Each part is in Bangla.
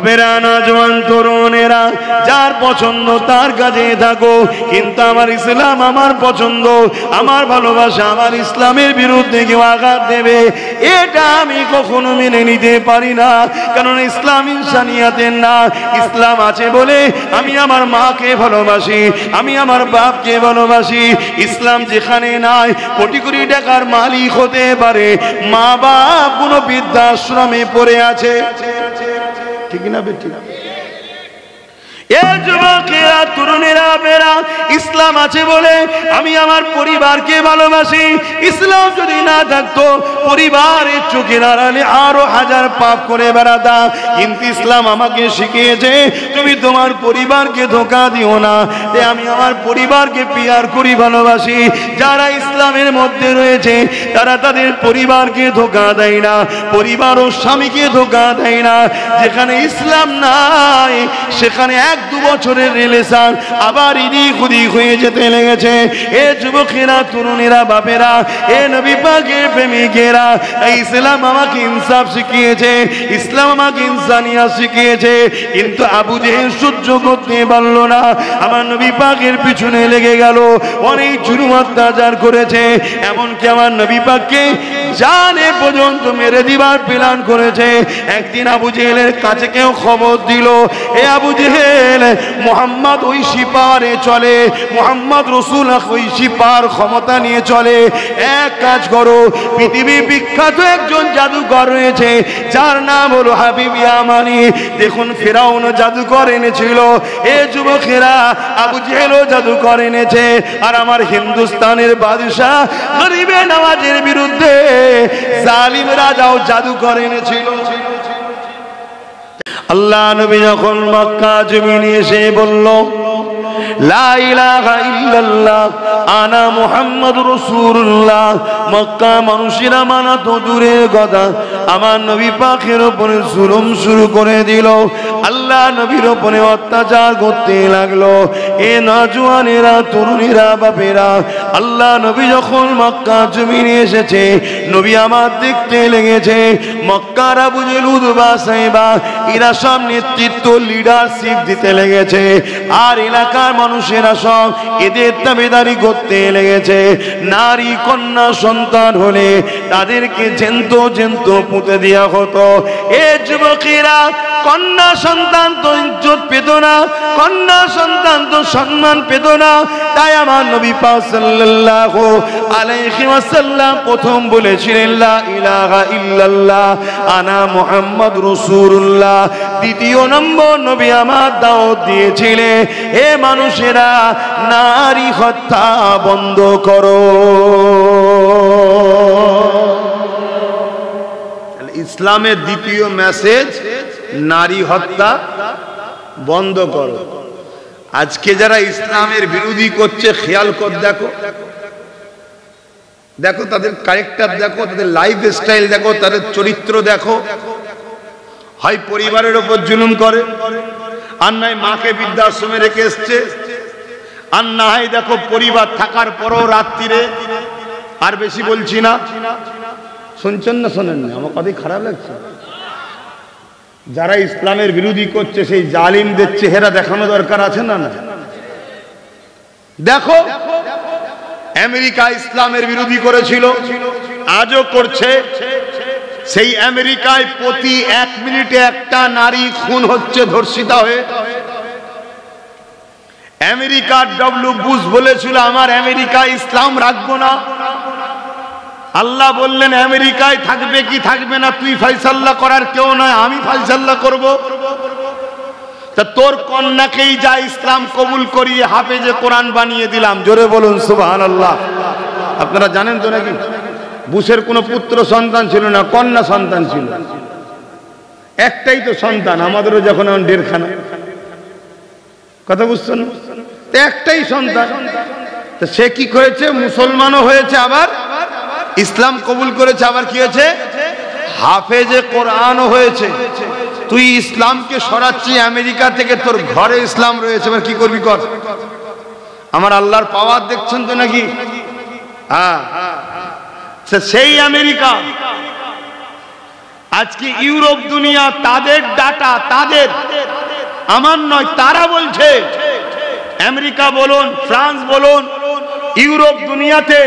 বেরা নওজোয়ান তরুণেরা, যার পছন্দ তার কাছে থাকো, কিন্তু আমার ইসলাম আমার পছন্দ, আমার ভালোবাসা আমার ইসলামের বিরুদ্ধে কেউ আঘাত দেবে, এটা আমি কখনো মেনে নিতে পারি না। কারণ ইসলাম ইনসানিয়াতের না। ইসলাম আছে বলে আমি আমার মাকে ভালোবাসি, আমি আমার বাপকে ভালোবাসি। ইসলাম যেখানে নাই, কোটি কোটি টাকার মালিক হতে পারে, মা বাপ কোনো বৃদ্ধাশ্রমে পড়ে আছে, ঠিক না বেঠিক? যুবকেরা, তরুণেরা, বেরা, ইসলাম আছে বলে আমি আমার পরিবারকে ভালোবাসি। ইসলাম যদি না থাকতো পরিবারের চোখের আড়ালে আরো হাজার পাপ করে বেড়াতাম। কিন্তু ইসলাম আমাকে শিখিয়েছে তুমি তোমার পরিবারকে ধোঁকা দিও না। তাই আমি আমার পরিবারকে পিয়ার করি, ভালোবাসি। যারা ইসলামের মধ্যে রয়েছে তারা তাদের পরিবারকে ধোঁকা দেয় না, পরিবার ও স্বামীকে ধোঁকা দেয় না। যেখানে ইসলাম নাই সেখানে 1-2 বছরের রিলেশন আবার ইদিক উদিক হয়ে যেতে লেগেছে। এ যুবকেরা, তরুণেরা, বাপেরা, এ নবী পাকের প্রেমিকেরা, ইসলাম আমাকে ইনসাফ শিখিয়েছে, ইসলাম আমাকে ইনসানিয়াত শিখিয়েছে। কিন্তু আবু জেহেল সহ্য করতে পারল না, আমার নবী পাকের পিছনে লেগে গেল, অনেক জুলুম অত্যাচার করেছে। এমনকি আমার নবী পাককে জানে পর্যন্ত মেরে দিবার প্ল্যান করেছে। একদিন আবু জেহেলের কাছে কেউ খবর দিল, এ আবু জেহেল, মুহাম্মদ ওই সিপারে চলে, মুহাম্মদ রাসূল ওই সিপার ক্ষমতা নিয়ে চলে। এক কাজ করো, পৃথিবীর বিখ্যাত একজন জাদুকর রয়েছে যার নাম হলো হাবিব ইয়ামানি। দেখুন ফেরাউন জাদুকর এনেছিল, এ যুবকেরা, আবু জেহেলও জাদুকর এনেছে। আর আমার হিন্দুস্তানের বাদশাহ গরিবে নওয়াজের বিরুদ্ধে জালিম রাজাও জাদুকর এনেছিল। আল্লাহ নবী যখন মক্কা জমিনে এসে বলল লা ইলাহা ইল্লাল্লাহ আনা মুহাম্মাদুর রাসূলুল্লাহ, মক্কা মানুষেরা মানা তো দূরের কথা, আমার নবী পাকের উপরে জুলুম শুরু করে দিল। আল্লাহ নবীর উপরে অত্যাচার করতে লাগলো। এ নওজোয়ানেরা, তরুণীরা, বাপেরা, আল্লাহ নবী যখন মক্কা জমিনে এসেছে, নবী আমার দেখতে লেগেছে মক্কার আবু জেহেল, উতবা, সাইবা, এরা সব নেতৃত্ব, লিডারশিপ দিতে লেগেছে। আর এলাকার মানুষেরা সব এদের দাবিদারি করতে লেগেছে। নারী কন্যা সন্তান হলে তাদেরকে জ্যান্ত জ্যান্ত পুঁতে দেওয়া হতো। এ যুবকেরা, কন্যা সন্তান তো ইজ্জত পেত না, কন্যা সন্তান তো সম্মান পেত না। তাই আমার নবী পাক সাল্লাল্লাহু আলাইহি ওয়াসাল্লাম প্রথম বলেছিলেন লা ইলাহা ইল্লাল্লাহ আনা মুহাম্মাদুর রাসূলুল্লাহ। দ্বিতীয় নম্বর নবী আমার দাওয়াত দিয়েছিলেন, হে মানুষেরা, নারী হত্যা বন্ধ করো। ইসলামের দ্বিতীয় মেসেজ, নারী হত্যা বন্ধ করো। আজকে যারা ইসলামের বিরোধী করছে, খেয়াল কর, দেখো দেখো তাদের ক্যারেক্টার দেখো, তাদের লাইফ স্টাইল দেখো, তাদের চরিত্র দেখো। হয় পরিবারের ওপর জুলুম করে, আর নয় মাকে বৃদ্ধাশ্রমে রেখে এসছে, আর না হয় দেখো পরিবার থাকার পরও রাত্রিরে, আর বেশি বলছি না, শুনছেন না শোনেন না, আমার কথাই খারাপ লাগছে। যারা ইসলামের বিরোধী করছে সেই জালিমদের চেহারা দেখানো দরকার আছে না? না, দেখো আমেরিকা ইসলামের বিরোধী করেছিল, আজও করছে। সেই আমেরিকায় প্রতি 1 মিনিটে একটা নারী খুন হচ্ছে ধর্ষিতা হয়ে। আমেরিকার ডব্লিউ বুশ বলেছিল আমার আমেরিকা ইসলাম রাখবো না। আল্লাহ বললেন আমেরিকায় থাকবে কি থাকবে না তুই ফয়সালা করার কেউ নয়, আমি ফয়সালা করব। তা তোর কন্যাকেই যা ইসলাম কবুল করিয়ে হাফেজে কোরআন বানিয়ে দিলাম। জোরে বলুন সুবহানাল্লাহ। আপনারা জানেন তো নাকি বুশের কোনো পুত্র সন্তান ছিল না, কন্যা সন্তান ছিল, একটাই তো সন্তান। আমাদেরও যখন 1.5 খানা, কথা বুঝছেন, একটাই সন্তান। তো সে কি করেছে, মুসলমানও হয়েছে, আবার ইসলাম কবুল করেছে, আবার কি হয়েছে, হাফেজে কোরআনও হয়েছে। তুই ইসলামকে সরাচ্ছি আমেরিকা থেকে, তোর ঘরে ইসলাম রয়েছে, এবার কি করবি কর। আমার আল্লাহর পাওয়ার দেখছেন তো নাকি? হ্যাঁ, সেই আমেরিকা আজকে ইউরোপ দুনিয়া তাদের ডাটা, তাদের, আমার নয়, তারা বলছে, আমেরিকা বলুন, ফ্রান্স বলুন, ইউরোপ দুনিয়াতে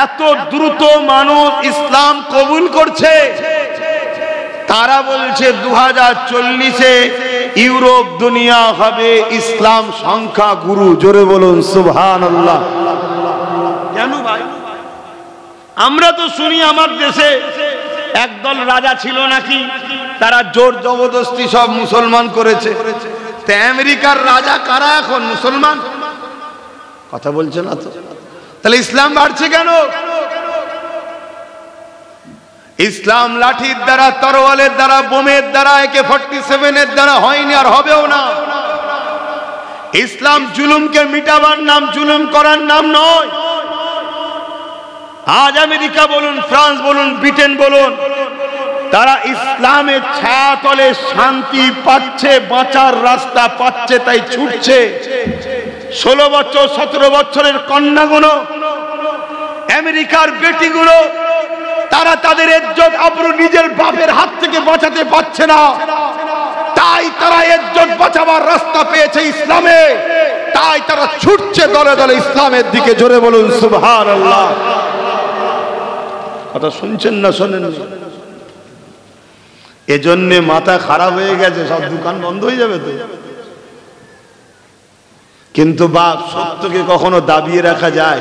এত দ্রুত মানুষ ইসলাম কবুল করছে, তারা বলছে 2040-এ ইউরোপ দুনিয়া হবে ইসলাম সংখ্যা গুরু। জোরে বলুন সুবহানাল্লাহ। জানো ভাই, আমরা তো শুনি আমার দেশে একদল রাজা ছিল নাকি, তারা জোর জবরদস্তি সব মুসলমান করেছে। তা আমেরিকার রাজা কারা এখন? মুসলমান। কথা বলছে না তো, তাহলে ইসলাম বাড়ছে কেন? ইসলাম লাঠির দ্বারা, তরোয়ালের দ্বারা, বোমের দ্বারা, AK-47-এর দ্বারা হয়নি, আর হবেও না। ইসলাম জুলুমকে মিটাবার নাম, জুলুম করার নাম নয়। আজ আমেরিকা বলুন, ফ্রান্স বলুন, ব্রিটেন বলুন, তারা ইসলামের ছায়াতলে শান্তি পাচ্ছে, বাঁচার রাস্তা পাচ্ছে, তাই ছুটছে। 16 বছর 17 বছরের কন্যাগুলো, আমেরিকার বেটিগুলো, তারা তাদের ইজ্জত আবরু নিজের বাপের হাত থেকে বাঁচাতে পারছে না, তাই তারা ইজ্জত বাঁচাবার রাস্তা পেয়েছে ইসলামে, তাই তারা ছুটছে দলে দলে ইসলামের দিকে। জোরে বলুন সুবহানাল্লাহ। কথা শুনছেন না শোনেন? এজন্যে মাথা খারাপ হয়ে গেছে, সব দোকান বন্ধ হয়ে যাবে তো। কিন্তু বাপ, সত্যকে কখনো দাবিয়ে রাখা যায়?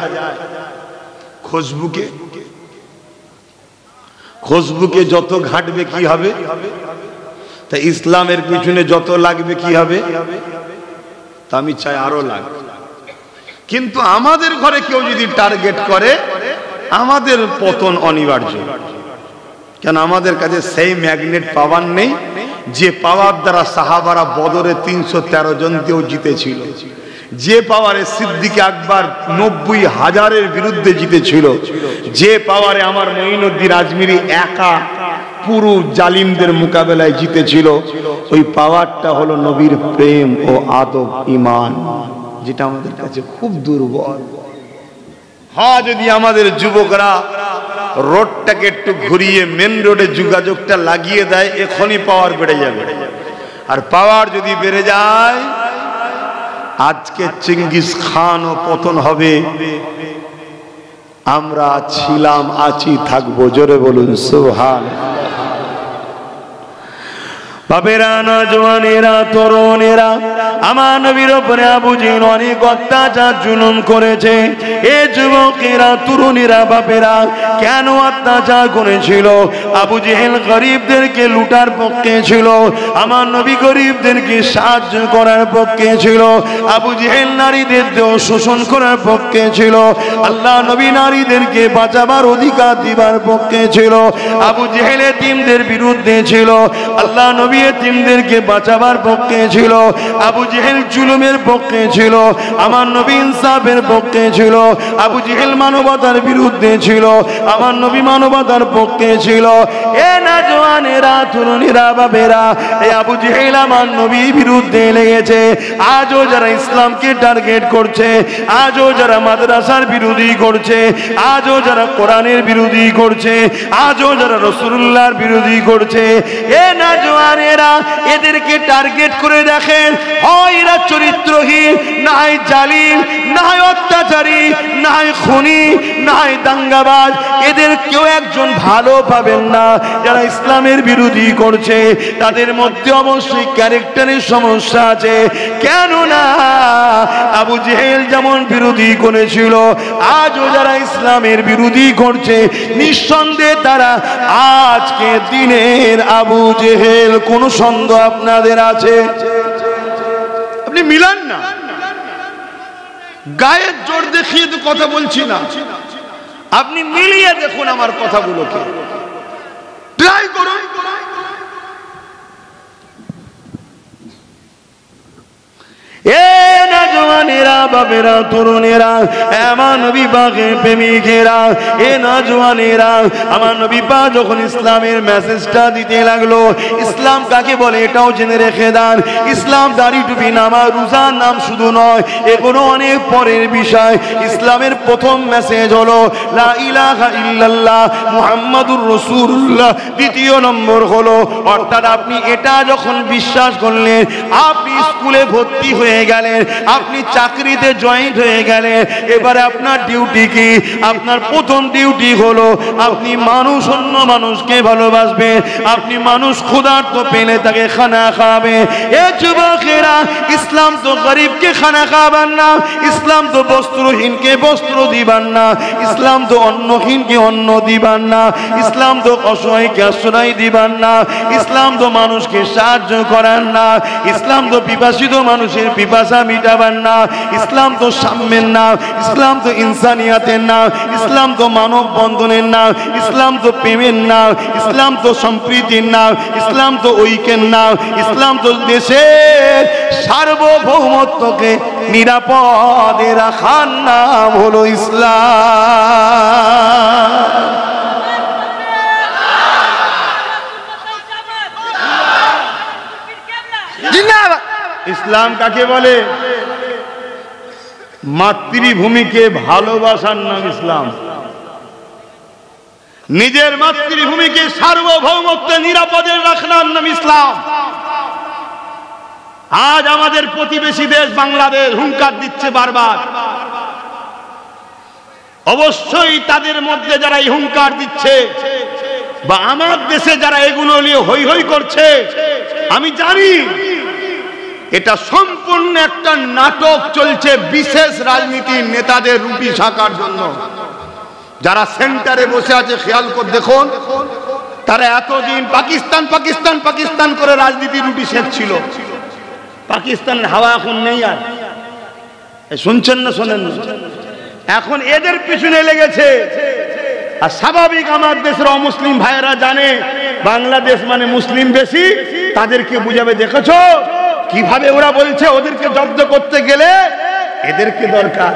খুশবুকে যত ঘাটবে কি হবে, তা ইসলামের পিছনে যত লাগবে কি হবে, তা আমি চাই আরো লাগবে। কিন্তু আমাদের ঘরে কেউ যদি টার্গেট করে, আমাদের পতন অনিবার্য। কেন? আমাদের কাছে সেই ম্যাগনেট পাওয়ার নেই যে পাওয়ার দ্বারা সাহাবারা বদরে 313 জনকেও জিতেছিল, যে পাওয়ারে সিদ্দিক আকবর 90,000-এর বিরুদ্ধে জিতেছিল, যে পাওয়ারে আমার মঈনুদ্দিন আজমিরি একা পুরো জালিমদের মোকাবেলায় জিতেছিল। ওই পাওয়ারটা হলো নবীর প্রেম ও আদব, ঈমান, যেটা আমাদের কাছে খুব দুর্বল। হ্যাঁ, যদি আমাদের যুবকরা রোডটাকে একটু ঘুরিয়ে মেন রোডে যোগাযোগটা লাগিয়ে দেয়, এখনই পাওয়ার বেড়ে যাবে। আর পাওয়ার যদি বেড়ে যায়, আজকে চেঙ্গিস খানও পতন হবে। আমরা ছিলাম, আছি, থাকবো। জোরে বলুন সুবহানাল্লাহ। বাপেরা, নওজওয়ানেরা, তরুণেরা, আমার নবীর উপরে আবু জেহেল অনেক অত্যাচার জুলুম করেছে। এ যুবকেরা, তরুণেরা, বাপেরা, কেন অত্যাচার করেছিল? আবু জেহেল গরিবদেরকে লুটার পক্ষে ছিল, আমার নবী গরিবদেরকে সাহায্য করার পক্ষে ছিল। আবু জেহেল নারীদের দেহ শোষণ করার পক্ষে ছিল, আল্লাহ নবী নারীদেরকে বাঁচাবার অধিকার দিবার পক্ষে ছিল। আবু জেহেল এতিমদের বিরুদ্ধে ছিল, আল্লাহ নবী এতিমদেরকে বাঁচাবার পক্ষে ছিল। আবু জেহেল জুলুমের পক্ষে ছিল, আমার নবী ইনসাফের পক্ষে ছিল। আবু জেহেল মানবতার বিরুদ্ধে ছিল, আমার নবী মানবতার পক্ষে ছিল। এ নওজওয়ানেরা, তরুণীরা, বাবেরা, এই আবু জেহেল আমার নবীর বিরুদ্ধে লেগেছে। আজও যারা ইসলামকে টার্গেট করছে, আজও যারা মাদ্রাসার বিরোধী করছে, আজও যারা কোরআনের বিরোধী করছে, আজও যারা রাসূলুল্লাহর বিরোধী করছে, এ নওজওয়ানেরা, এদেরকে টার্গেট করে দেখেন, হয় এরা চরিত্রহীন, না হয় জালিম, না হয় অত্যাচারী, না হয় খুনি, না হয় দাঙ্গাবাজ। এদের কেউ একজন ভালো পাবেন না। যারা ইসলামের বিরোধী করছে, তাদের মধ্যে অবশ্যই ক্যারেক্টারের সমস্যা আছে। কেননা আবু জেহেল যেমন বিরোধী করেছিল, আজও যারা ইসলামের বিরোধী করছে, নিঃসন্দেহে তারা আজকে দিনের আবু জেহেল। কোন সন্দেহ আপনাদের আছে? আপনি মিলান না, গায়ের জোর দেখিয়ে তো কথা বলছি না, আপনি মিলিয়ে দেখুন আমার কথাগুলোকে, ট্রাই করুন। এ নওজওয়ানেরা, বাবেরা, তরুণেরা, আমার নবী পাকের প্রেমিকেরা, এ নওজওয়ানেরা, আমার নবী পাক যখন ইসলামের মেসেজটা দিতে লাগলো, ইসলাম কাকে বলে এটাও জেনে রেখে দেন। ইসলাম দাড়ি টুপি নামাজ রোজার নাম শুধু নয়, এগুলো অনেক পরের বিষয়। ইসলামের প্রথম মেসেজ হলো লা ইলাহা ইল্লাল্লাহ মুহাম্মাদুর রাসূলুল্লাহ। দ্বিতীয় নম্বর হলো, অর্থাৎ আপনি এটা যখন বিশ্বাস করলেন, আপনি স্কুলে ভর্তি হয়ে গেলেন, আপনি চাকরিতে জয়েন্ট হয়ে গেলেন, এবারে আপনার ডিউটি কি? আপনার প্রথম ডিউটি হলো আপনি মানুষ অন্য মানুষকে ভালোবাসবেন, আপনি মানুষ ক্ষুধার্ত পেলে তাকে খানা খাবে। এ যুবকেরা, ইসলাম তো গরিবকে খানা খাবার না, ইসলাম তো বস্ত্রহীনকে বস্ত্র দিবার না, ইসলাম তো অন্নহীনকে অন্ন দিবার না, ইসলাম তো অসহায়কে আশ্রয় দিবার না, ইসলাম তো মানুষকে সাহায্য করার না, ইসলাম তো পিপাসিত মানুষের পিপাসা মিটাবার না, ইসলাম তো সাম্যের না, ইসলাম তো ইনসানিয়াতের না, ইসলাম তো মানব বন্ধনের না, ইসলাম তো প্রেমের না, ইসলাম তো সম্প্রীতির না, ইসলাম তো ঐক্যের না, ইসলাম তো দেশের সার্বভৌমত্বকে নিরাপদে রাখার নাম হলো ইসলাম। ইসলাম কাকে বলে? মাতৃভূমিকে ভালোবাসার নাম ইসলাম। নিজের মাতৃভূমিকে সার্বভৌমত্ব নিরাপদে রাখার নাম ইসলাম। আজ আমাদের প্রতিবেশী দেশ বাংলাদেশ হুঙ্কার দিচ্ছে বারবার। অবশ্যই তাদের মধ্যে যারা এই হুঙ্কার দিচ্ছে বা আমার দেশে যারা এগুলো নিয়ে হই হই করছে, আমি জানি এটা সম্পূর্ণ একটা নাটক চলছে বিশেষ রাজনীতির নেতাদের রুটি শাকার জন্য। যারা সেন্টারে বসে আছে খেয়াল করে দেখুন, তারা এতদিন পাকিস্তান পাকিস্তান পাকিস্তান করে রাজনীতি রুটি শেখছিল। পাকিস্তানের হাওয়া এখন নেই। আর শুনছেন না শোনেন না? এখন এদের পিছনে লেগেছে। আর স্বাভাবিক আমার দেশের অমুসলিম ভাইয়েরা জানে বাংলাদেশ মানে মুসলিম বেশি, তাদেরকে বুঝাবে। দেখেছো কিভাবে ওরা বলছে ওদেরকে জব্দ করতে গেলে এদেরকে দরকার।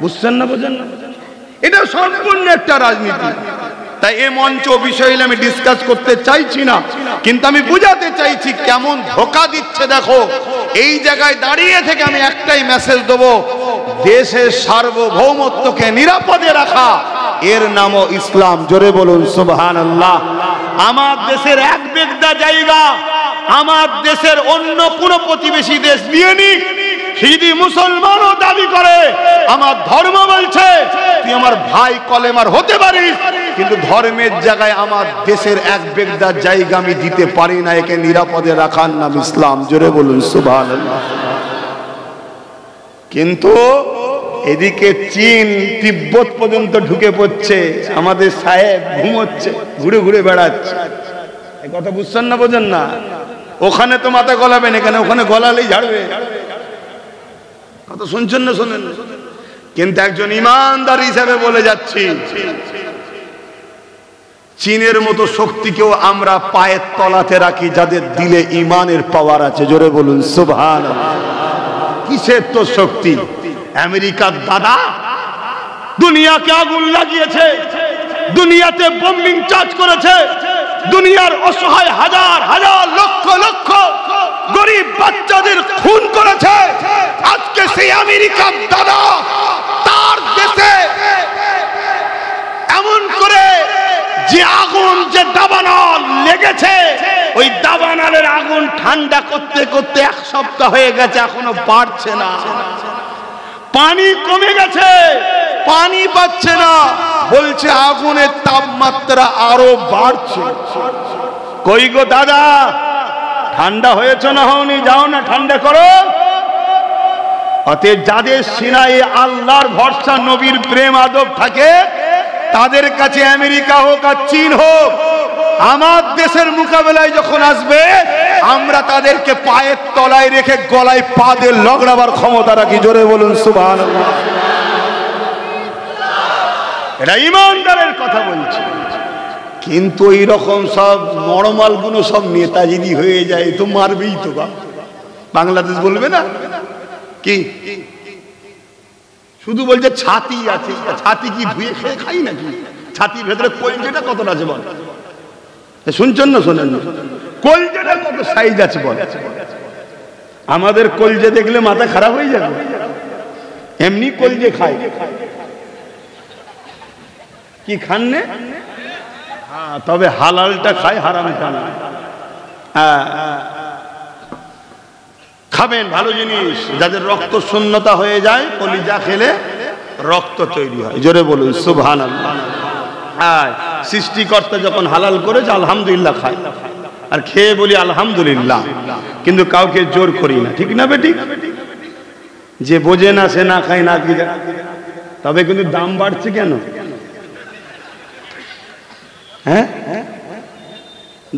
বুঝছেন না? বোঝেন না? এটা সম্পূর্ণ একটা রাজনীতি। তাই এই মঞ্চ বিষয়ে আমি ডিসকাস করতে চাইছি না, কিন্তু আমি বুঝাতে চাইছি কেমন ধোঁকা দিচ্ছে। দেখো, এই জায়গায় দাঁড়িয়ে থেকে আমি একটাই মেসেজ দেবো, দেশের সার্বভৌমত্বকে নিরাপদে রাখা, এর নামও ইসলাম। জোরে বলুন সুবহানাল্লাহ। আমার দেশের এক বিঘা জায়গা আমার দেশের অন্য কোন প্রতিবেশী দেশ নিয়ে নিক, যদি মুসলমানও দাবি করে আমার ধর্ম বলছে তুই আমার ভাই কলেমার হতে পারিস, কিন্তু ধর্মের জায়গায় আমার দেশের এক বিঘা জায়গা আমি দিতে পারি না। একে নিরাপদে রাখার নাম ইসলাম। জোরে বলুন সুবহানাল্লাহ। কিন্তু এদিকে চীন তিব্বত পর্যন্ত ঢুকে পড়ছে, আমাদের সাহেব ঘুমোচ্ছে, ঘুরে ঘুরে বেড়াচ্ছে। এই কথা বুঝছেন না? বোঝেন না? ওখানে তো মাথা গলাবেন, এখানে ওখানে গলালেই ঝাড়বে। কথা শুনছেন না? শোনেন। কিন্তু একজন ইমানদার হিসেবে বলে যাচ্ছি, চীনের মতো শক্তিকেও আমরা পায়ের তলাতে রাখি যাদের দিলে ইমানের পাওয়ার আছে। জোরে বলুন সুবহানাল্লাহ। কিসের তো শক্তি? আমেরিকার দাদা দুনিয়াকে আগুন লাগিয়েছে, দুনিয়াতে বোম্বিং চার্জ করেছে, দুনিয়ার অসহায় হাজার হাজার লক্ষ লক্ষ গরিব বাচ্চাদের খুন করেছে। আজকে সেই আমেরিকার দাদা তার দেশে এমন করে যে আগুন, যে দাবানল লেগেছে, ওই দাবানলের আগুন ঠান্ডা করতে করতে এক সপ্তাহ হয়ে গেছে, এখনো বাড়ছে না। পানি কমে গেছে, পানি পাচ্ছে না, বলছে আগুনের তাপমাত্রা আরো বাড়ছে। কই গো দাদা, ঠান্ডা হয়েছে না হওনি? যাও না ঠান্ডা করো। অতএব যাদের সিনায় আল্লাহর ভরসা, নবীর প্রেম আদব থাকে, তাদের কাছে আমেরিকা হোক আর চীন হোক, আমার দেশের মোকাবেলায় যখন আসবে, আমরা তাদেরকে পায়ের তলায় রেখে গলায় পা দিয়ে লগড়াবার ক্ষমতা রাখি। জোরে বলুন সুবহানাল্লাহ। এটা ইমানদারের কথা বলছি। কিন্তু এইরকম সব নরমাল গুলো সব নেতাজিদি হয়ে যায়, তো মারবেই তো। বাংলাদেশ বলবে না কি শুধু বলছে ছাতি আছে, ছাতি কি ধুয়ে খেয়ে খাই নাকি? ছাতির ভেতরে কলজেটা কতটা আছে বল? শুনছেন না শোনেন না? কলজেটা কত সাইজ আছে বল? আমাদের কলজে দেখলে মাথা খারাপ হয়ে যাবে। এমনি কলজে খায়, কি খান না? তবে হালালটা খায়, হারামটা না। খাবেন ভালো জিনিস। যাদের রক্ত শূন্যতা হয়ে যায়, কলিজা খেলে রক্ত তৈরি হয়। জোরে বলুন সুবহানাল্লাহ। সৃষ্টিকর্তা যখন হালাল করেছে আলহামদুলিল্লাহ খাই, আর খেয়ে বলি আলহামদুলিল্লাহ, কিন্তু কাউকে জোর করি না। ঠিক না বেটি? যে বোঝে না সে না খায় না কি। তবে কিন্তু দাম বাড়ছে কেন? হ্যাঁ,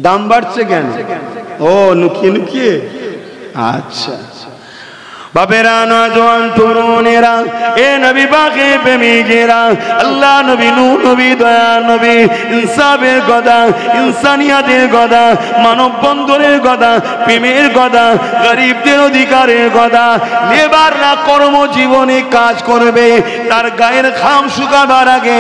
দাম বাড়ছে কেন? ও লুকিয়ে লুকিয়ে। আচ্ছা বাবেরা, নওজোয়ান তরুণেরা, এ নবী পাকে প্রেমিকেরা, আল্লাহ নবী, নূর নবী, দয়া নবী, ইনসাফের কথা, ইনসানিয়াতের কথা, মানব বন্ধনের কথা, প্রেমের কথা, গরিবদের অধিকারের কথা। লেবাররা কর্মজীবনে কাজ করবে, তার গায়ের ঘাম শুকাবার আগে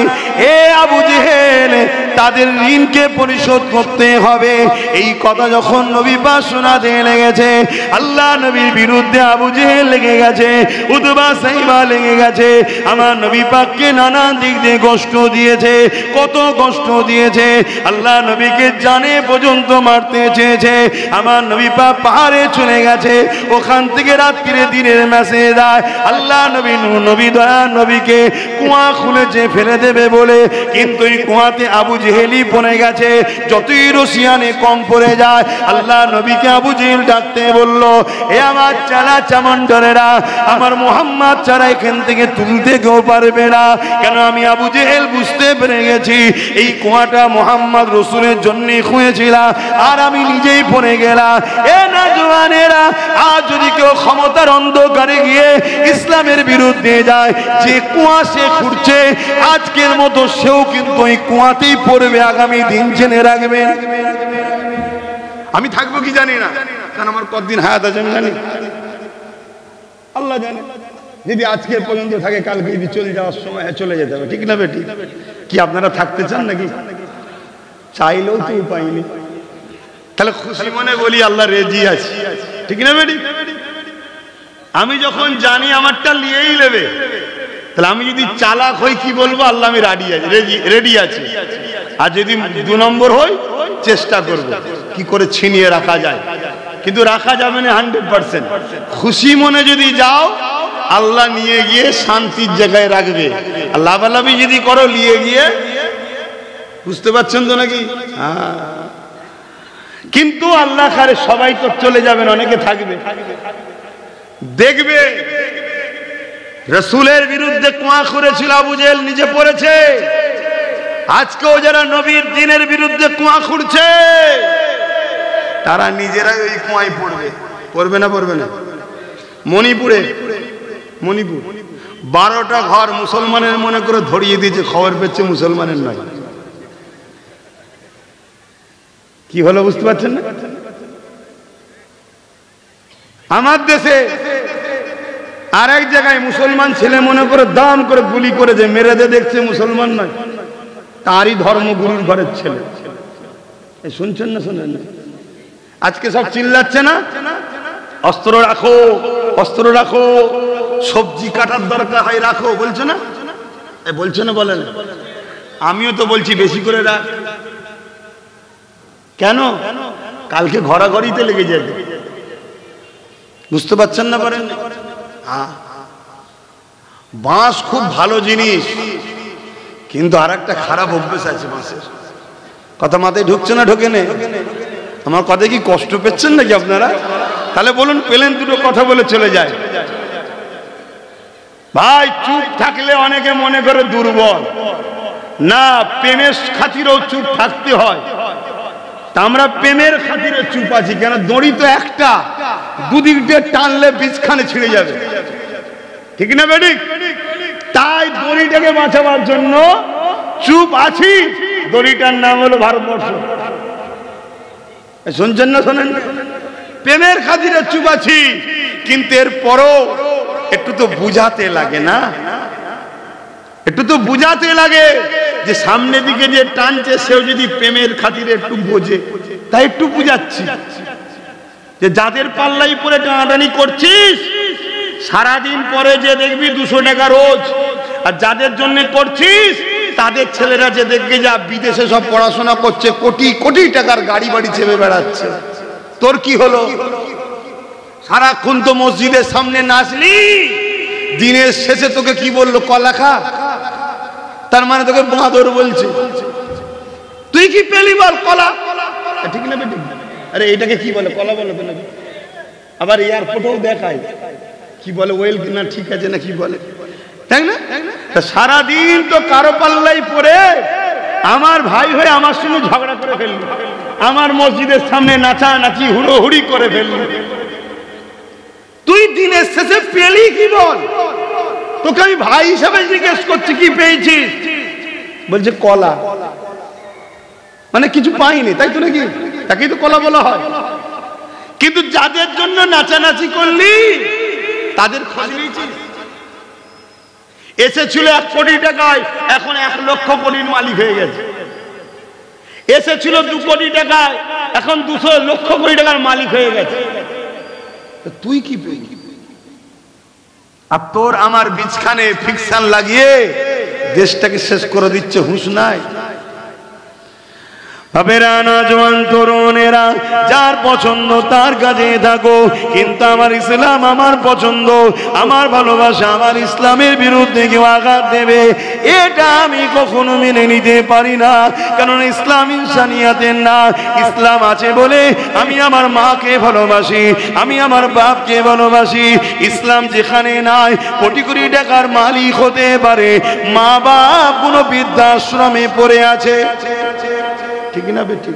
এ আবু জেহেল তাদের ঋণকে পরিশোধ করতে হবে। এই কথা যখন নবী পাক শোনাতে লেগেছে, আল্লাহ নবীর বিরুদ্ধে আবু জেহেল লেগে গেছে, উতবা সাইবা লেগে গেছে। আমার নবী পাককে নানান দিক দিয়ে কষ্ট দিয়েছে, কত কষ্ট দিয়েছে। আল্লাহ নবীকে জানে পর্যন্ত মারতে চেয়েছে। আমার নবী পাক পাহাড়ে চলে গেছে, ওখান থেকে রাত্রিরে দিনের মেসেজ দেয় আল্লাহ নবী, নূর নবী, দয়া নবীকে কুয়া খুলেছে ফেলে দেবে বলে, কিন্তু এই কুয়াতে আবু জেহেলই পড়ে গেছে। যতই রশিয়ানে কম পড়ে যায়, আল্লাহ নবীকে আবু জেহেল ডাকতে বলল, এ আমার চালা চামন্ডারেরা, আমার মুহাম্মদ ছাড়া এখান থেকে তুলতে কেউ পারবে না। কেন? আমি আবু জেহেল বুঝতে পেরে গেছি এই কুয়াটা মুহাম্মদ রসুলের জন্যই খুঁয়েছিলাম, আর আমি নিজেই পড়ে গেলাম। এ না জওয়ানেরা, আজ যদি কেউ ক্ষমতার অন্ধকারে গিয়ে ইসলামের বিরুদ্ধে যায়, যে কুয়া সে খুঁড়ছে আজকের মতো সেও কিন্তু ওই কুয়াতেই পড়বে আগামী দিন, জেনে রাখবেন। আমি থাকবো কি জানি না, কারণ আমার কতদিন হায়াত আছে আমি জানি, আল্লাহ জানে। যদি আজকে পর্যন্ত থাকে, কালকে যদি চলে যাওয়ার সময় চলে যেতে হবে। ঠিক না বেটি? কি আপনারা থাকতে চান নাকি? চাইলেও তো উপায় নেই। তাহলে খুশি মনে বলি আল্লাহ রেজি আছে। ঠিক না বেটি? আমি যখন জানি আমারটা নিয়েই নেবে, তাহলে আমি যদি চালাক হই কি বলবো? আল্লাহ আমি রেডি আছি। আর যদি 2 নম্বর হই, চেষ্টা করব কি করে ছিনিয়ে রাখা যায়। কিন্তু রাখা যাবে না 100%। খুশি মনে যদি যাও, আল্লাহ নিয়ে গিয়ে শান্তির জায়গায় রাখবে। আর লাভালাভি যদি করো নিয়ে গিয়ে, বুঝতে পারছেন তো নাকি? হ্যাঁ, কিন্তু আল্লাহ খারে সবাই তো চলে যাবেন, অনেকে থাকবে। দেখবে রাসূলের বিরুদ্ধে কুয়া খুঁড়েছিল আবু জেহেল, নিজে পড়েছে। আজকেও যারা নবীর দ্বীনের বিরুদ্ধে কুয়া খুঁড়ছে, তারা নিজেরাই ওই কুয়ায় পড়বে। পড়বে না? পড়বে না? মণিপুর 12টা ঘর মুসলমানের মনে করে ধরিয়ে দিয়েছে, খবর পেচ্ছে মুসলমানের নয়। কি হলো বুঝতে পারছেন না? আমার দেশে আরেক জায়গায় মুসলমান ছেলে মনে করে দাম করে গুলি করে যে মেরে দে, দেখছে মুসলমান নয়, তারই ধর্মগুরুর ঘরের ছেলে। শুনছেন না? শোনেন না? আজকে সব চিল্লাচ্ছে না, অস্ত্র রাখো, অস্ত্র রাখো, সবজি কাটার দরকার হয় রাখো, বলছে না? বলছে না? বলেন। আমিও তো বলছি বেশি করে রাখ। কেন? কালকে ঘরাঘরিতে লেগে যাবে। বুঝতে পারছেন না? পারেন? বাঁশ খুব ভালো জিনিস, কিন্তু আর একটা খারাপ অভ্যেস আছে বাঁশের। কথা মাথায় ঢুকছে না? ঢোকে না? আমার কথা কি কষ্ট পেচ্ছেন নাকি আপনারা? তাহলে বলুন, পেলেন দুটো কথা বলে চলে যায়। ভাই, চুপ থাকলে অনেকে মনে করে দুর্বল। না, প্রেমের খাতিরেও চুপ থাকতে হয়। তা আমরা প্রেমের খাতিরে চুপ আছি কেন? দড়ি তো একটা, দুদিক দিয়ে টানলে বীজখানে ছিঁড়ে যাবে। ঠিক না বেটি? তাই দড়িটাকে বাঁচাবার জন্য চুপ আছি। দড়িটার নাম হলো ভারতবর্ষ। শুনছেন না? শোনেন? প্রেমের খাতিরে চুপ আছি, কিন্তু এর পরও একটু তো বুঝাতে লাগে না? একটু তো বুঝাতে লাগে যে সামনে দিকে যে টানছে সেও যদি প্রেমের খাতিরে একটু বোঝে, তাই একটু বুঝাচ্ছি যে যাদের পাল্লাই পরে টানাটানি করছিস সারাদিন পরে যে দেখবি 200 টাকা রোজ, আর যাদের জন্য করছিস তাদের ছেলেরা যে দেখবে যা বিদেশে সব পড়াশোনা করছে, কোটি কোটি টাকার গাড়ি বাড়ি চেপে বেড়াচ্ছে। তোর কি হলো? সারাক্ষণ তো মসজিদের সামনে নাচলি, দিনের শেষে তোকে কি বললো? কলা খা। তার মানে তোকে বাঁদর বলছে। তুই কি পেলি বল? কলা। ঠিক না বেটি? আরে এটাকে কি বলে? কলা বলে তো নাকি? আবার এয়ারপোর্টেও দেখায় কি বলে? ওয়েল না ঠিক আছে না কি বলে, তাই না? সারাদিন তো কারো পাল্লাই পড়ে আমার ভাই হয়ে আমার সঙ্গে ঝগড়া করে ফেললি, আমার মসজিদের সামনে নাচানাচি হুড়োহুড়ি করে ফেললি। তুই দিনের শেষে পেলি কি বল? তোকে আমি ভাই হিসাবে জিজ্ঞেস করছি কি পেয়েছিস? বলছে কলা। মানে কিছু পাইনি, তাই তো নাকি? তাকেই তো কলা বলা হয়। কিন্তু যাদের জন্য নাচানাচি করলি তাদের খোঁজ নিয়েছিস? এসেছিল 1 কোটি টাকায়, এখন 1 লক্ষ কোটির মালিক হয়ে গেছে। এসেছিল 2 কোটি টাকায়, এখন 200 লক্ষ কোটি টাকার মালিক হয়ে গেছে। তুই কি পেলি? আর তোর আমার বিছখানে ফিকশন লাগিয়ে দেশটাকে শেষ করে দিচ্ছে, হুঁশ নাই? বাবেরা, নওজোয়ান তরুণেরা, যার পছন্দ তার কাছে থাকো, কিন্তু আমার ইসলাম আমার পছন্দ, আমার ভালোবাসা, আমার ইসলামের বিরুদ্ধে কেউ আঘাত দেবে এটা আমি কখনো মেনে নিতে পারি না। কারণ ইসলাম ইনসানিয়াতের না। ইসলাম আছে বলে আমি আমার মাকে ভালোবাসি, আমি আমার বাপকে ভালোবাসি। ইসলাম যেখানে নাই, কোটি কোটি টাকার মালিক হতে পারে, মা বাপ কোনো বৃদ্ধাশ্রমে পড়ে আছে, ঠিক না বেটি?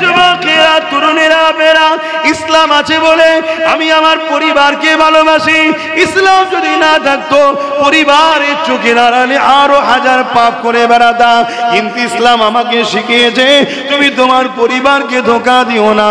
যুবকেরা, তরুণেরা, বেরা, ইসলাম আছে বলে আমি আমার পরিবারকে ভালোবাসি। ইসলাম যদি না থাকতো পরিবারের চোখের আড়ালে আরো হাজার পাপ করে বেড়াতাম। কিন্তু ইসলাম আমাকে শিখিয়েছে তুমি তোমার পরিবারকে ধোঁকা দিও না।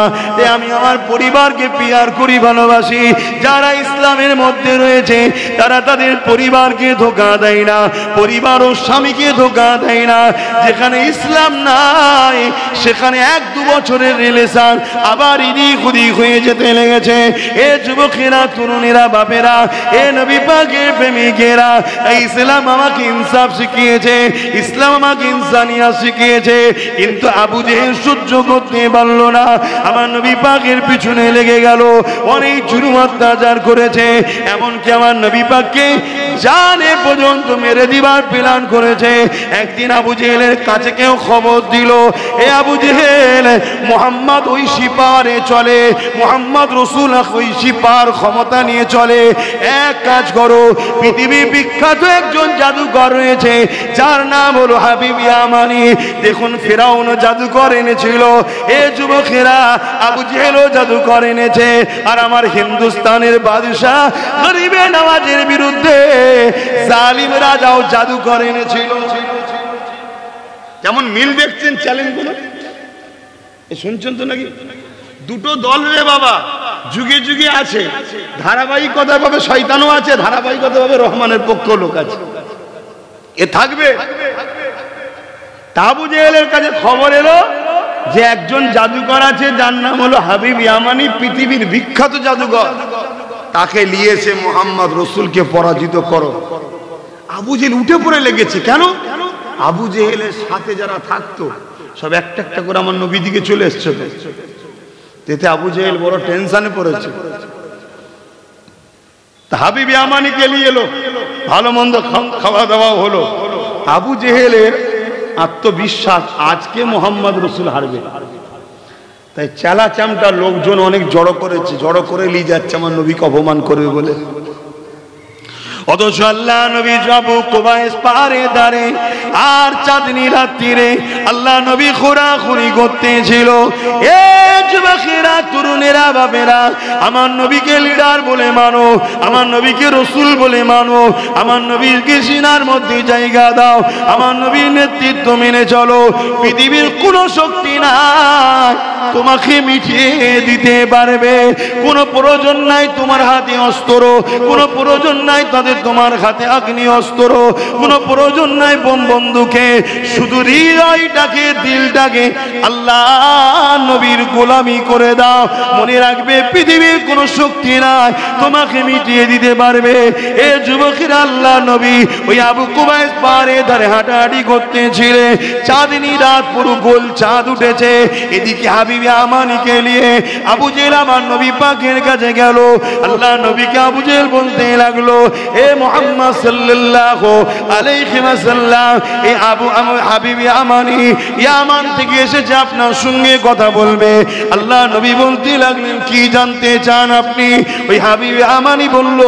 আমি আমার পরিবারকে পিয়ার করি, ভালোবাসি। যারা ইসলামের মধ্যে রয়েছে তারা তাদের পরিবারকে ধোঁকা দেয় না, পরিবার ও স্বামীকে ধোঁকা দেয় না। যেখানে ইসলাম নাই সেখানে 1-2 বছরের রিলেশন আবার ইদিক উদিক হয়ে যেতে লেগেছে। এ যুবকেরা, তরুণেরা, বাপেরা, এ নবী পাকের প্রেমিকেরা, ইসলাম আমাকে ইনসাফ শিখিয়েছে, ইসলাম আমাকে ইনসানিয়াত শিখিয়েছে। কিন্তু আবু জেহেল সহ্য করতে পারলো না, আমার নবী পাকের পিছনে লেগে গেল, অনেক জুলুম অত্যাচার করেছে। এমনকি আমার নবী পাককে জানে পর্যন্ত মেরে দিবার প্ল্যান করেছে। একদিন আবু জেহেলের কাছে কেউ খবর দিল, এ আবু জেহেল, মুহাম্মদ ওই সিপারে চলে, মুহাম্মদ রাসূল ওই সিপার ক্ষমতা নিয়ে চলে। এক কাজ করো, পৃথিবী বিখ্যাত একজন জাদুকর রয়েছে যার নাম হলো হাবিব ইয়ামানি। দেখুন ফেরাউন জাদুকর এনেছিল, এ যুবকেরা, আবু জেহেলও জাদুকর এনেছে। আর আমার হিন্দুস্তানের বাদশাহ গরিবে নওয়াজের বিরুদ্ধে জালিম রাজাও জাদুকর এনেছিল। যেমন মিল দেখছেন চ্যালেঞ্জগুলো, শুনছেন তো নাকি? দুটো দল রে বাবা, যুগে যুগে আছে। ধারাবাহিকতা ভাবে শয়তানও আছে, ধারাবাহিকতা ভাবে রহমানের পক্ষ লোক আছে। এ থাকবে। আবু জেহেলের কাছে খবর এলো যে একজন জাদুকর আছে যার নাম হলো হাবিব ইয়ামানি, পৃথিবীর বিখ্যাত জাদুকর। তাকে নিয়েছে মুহাম্মদ রাসূলকে পরাজিত করো। আবু জেহেল উঠে পড়ে লেগেছে। কেন? আবু জেহেলের সাথে যারা থাকতো সব একটা একটা করে আমার নবী দিকে চলে এসছে। এতে আবু জেহেল বড় টেনশনে পড়েছে। হাবিব ইয়ামানিকে নিয়ে এলো, ভালো মন্দ খাওয়া দাওয়া হলো। আবু জেহেলের আত্মবিশ্বাস আজকে মুহাম্মদ রাসূল হারবে, তাই চেলা চামটা লোকজন অনেক জড়ো করেছে, জড়ো করে নিয়ে যাচ্ছে আমার নবীকে অপমান করবে বলে। অথচ আল্লাহ নবী যাবো কুবাইস পারে দাঁড়ে, আর চাঁদনি রাত্রিরে আল্লাহ নবী খোরাখুরি করতেছিল। এ যুবকেরা, তরুণেরা, বাবেরা, আমার নবীকে লিডার বলে মানো, আমার নবীকে রসুল বলে মানো, আমার নবীকে সিনার মধ্যে জায়গা দাও, আমার নবীর নেতৃত্ব মেনে চলো। পৃথিবীর কোনো শক্তি নাই তোমাকে মিটিয়ে দিতে পারবে। কোনো প্রয়োজন নাই তোমার হাতে অস্ত্র, কোনো প্রয়োজন নাই তাদের তোমার হাতে আগ্নি অস্ত্র, কোনো প্রয়োজন নাই বোম বন্দুকে। শুধু হৃদয়টাকে, দিলটাকে আল্লাহ নবীর গোলামি করে দাও। মনে রাখবে পৃথিবীর কোনো শক্তি নাই তোমাকে মিটিয়ে দিতে পারবে। এ যুবকেরা, আল্লাহ নবী ওই আবু কুবাইস পারে ধারে হাঁটাহাঁটি করতেছিলে। চাঁদনি রাত, পুরো গোল চাঁদ উঠেছে। এদিকে হাবিবে আমানিকে নিয়ে আবু জেহেল আমার নবী পাকের কাছে গেল। আল্লাহ নবীকে আবু জেহেল বলতে লাগলো, এ মুহাম্মদ সাল্লাল্লাহু আলাইহি ওয়াসাল্লাম, এই হাবিবে আমানি ইয়ামান থেকে এসেছে, আপনার সঙ্গে কথা বলবে। আল্লাহ নবী বলতে লাগলেন, কি জানতে চান আপনি? ওই হাবিবে আমানি বলল,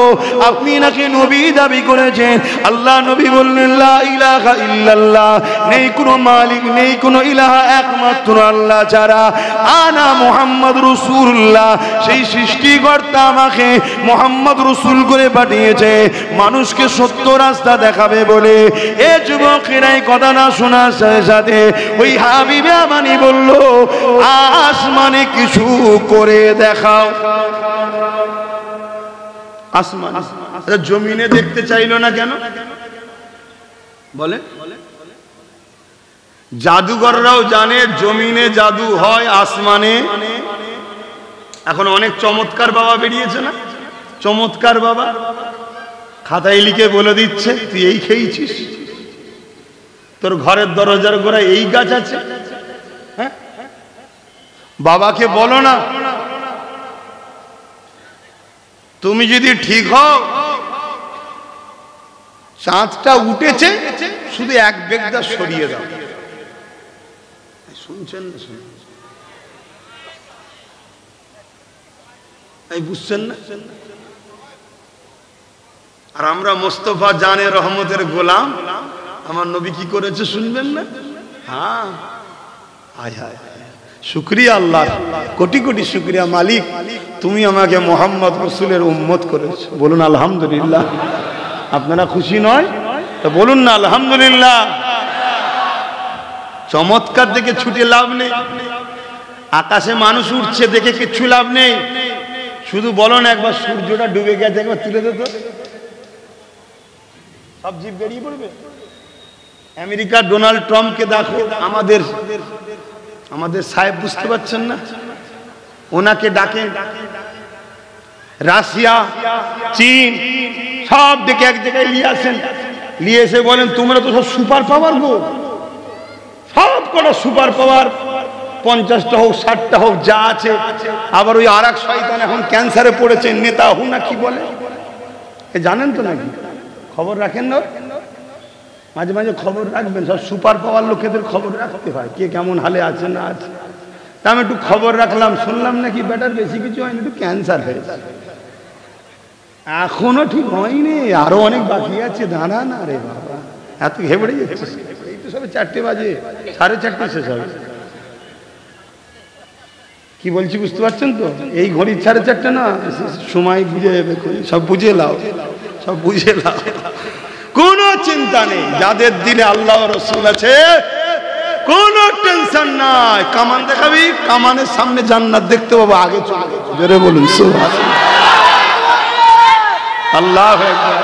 আপনি নাকি নবী দাবি করেছেন। আল্লাহ নবী বললেন, লা ইলাহা ইল্লাল্লাহ, নেই কোনো মালিক, নেই কোনো ইলাহা, একমাত্র আল্লাহ ছাড়া। আনা মুহাম্মদ রাসূলুল্লাহ, সেই সৃষ্টিকর্তা আমাকে মুহাম্মদ রাসূল করে পাঠিয়েছে মানুষকে সত্য রাস্তা দেখাবে বলে। এ যুবকেরা, এই কথা না শোনার সাথে সাথে ওই হাবিবে আমানি বলল, আসমানে কিছু করে দেখাও। আসমান, জমিনে দেখতে চাইলো না কেন বলে? জাদুঘররাও জানে জমিনে জাদু হয়, আসমানে। এখন অনেক চমৎকার বাবা বেরিয়েছে না, চমৎকার বাবা খাতায় লিখে বলে দিচ্ছে, তুই এই খেয়েছিস, তোর ঘরের দরজার গোড়ায় এই গাছ আছে। হ্যাঁ, বাবাকে বলো না, তুমি যদি ঠিক হও, চাঁদটা উঠেছে, শুধু এক বেগদা সরিয়ে দাও। শুনছেন না? এই বুঝছেন না? আর আমরা মোস্তফা জানে রহমতের গোলাম, আমার নবী কি করেছে শুনবেন না? হ্যাঁ, হায় হায়, শুকরিয়া আল্লাহ, কোটি কোটি শুকরিয়া মালিক, তুমি আমাকে মোহাম্মদ রাসূলের উম্মত করেছো। বলুন আলহামদুলিল্লাহ। আপনারা খুশি নয় তো বলুন না আলহামদুলিল্লাহ। চমৎকার দেখে ছুটে লাভ নেই, আকাশে মানুষ উঠছে দেখে কিচ্ছু লাভ নেই। শুধু বলো না, একবার সূর্যটা ডুবে গেছে, একবার তুলে দে তো, সব জীব বেরিয়ে পড়বে। আমেরিকার ডোনাল্ড ট্রাম্পকে দেখো, আমাদের সাহেব, বুঝতে পারছেন না? ওনাকে ডাকে, রাশিয়া, চীন সব ডেকে এক জায়গায় নিয়ে আসেন, নিয়ে এসে বলেন, তোমরা তো সব সুপার পাওয়ার গো, সব কটা সুপার পাওয়ার, 50টা হোক 60টা হোক যা আছে। আবার ওই আর এক শয়তান এখন ক্যান্সারে পড়েছে, নেতা হু না কি বলে, জানেন তো নাকি? খবর রাখেন না? মাঝে মাঝে খবর রাখবেন, সব সুপার পাওয়ার লোকেদের খবর রাখতে হয়, কে কেমন হালে আছে না আছে। তা আমি একটু খবর রাখলাম, শুনলাম নাকি বেটার বেশি কিছু হয়নি, একটু ক্যান্সার হয়েছে। এখনো ঠিক হয়নি, আরো অনেক বাকি আছে। দাঁড়া না রে বাবা, এত ঘেবড়ে যাচ্ছে। এই তো সবে 4টে বাজে, 4:30 শেষ হবে। কি বলছি বুঝতে পারছেন তো? এই ঘড়ির 4:30 না, সময় বুঝে যাবে, সব বুঝে লাও, সব বুঝে লাও, কোনো চিন্তা নেই। যাদের দিলে আল্লাহ রাসূল আছে, কোনো টেনশন নাই। কামান দেখাবি, কামানের সামনে জান্নাত দেখতে পাবো, আগে চলে যাবো। জোরে বলুন সুবহানাল্লাহ, আল্লাহু আকবার।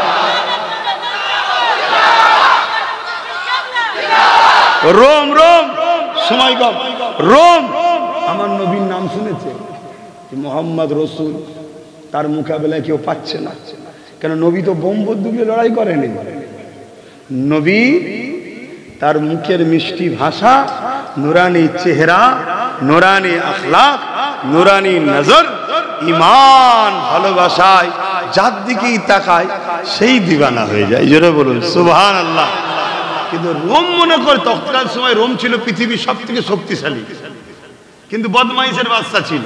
রোম, রোম, সময় কম। রোম আমার নবীর নাম শুনেছে, মুহাম্মদ রাসূল, তার মোকাবেলায় কেউ পাচ্ছে না। কেন? নবী তো বোম বন্দুকে লড়াই করেনি। নবী তার মুখের মিষ্টি ভাষা, নুরানি চেহারা, নুরানি আখলাক, নুরানি নজর, ঈমান, ভালোবাসায় যার দিকেই তাকায় সেই দিওয়ানা হয়ে যায়। জোরে বলুন সুবহানাল্লাহ। কিন্তু রোম মনে করে, তৎকাল সময় রোম ছিল পৃথিবীর সবথেকে শক্তিশালী, কিন্তু বদমাইশের বাদশা ছিল।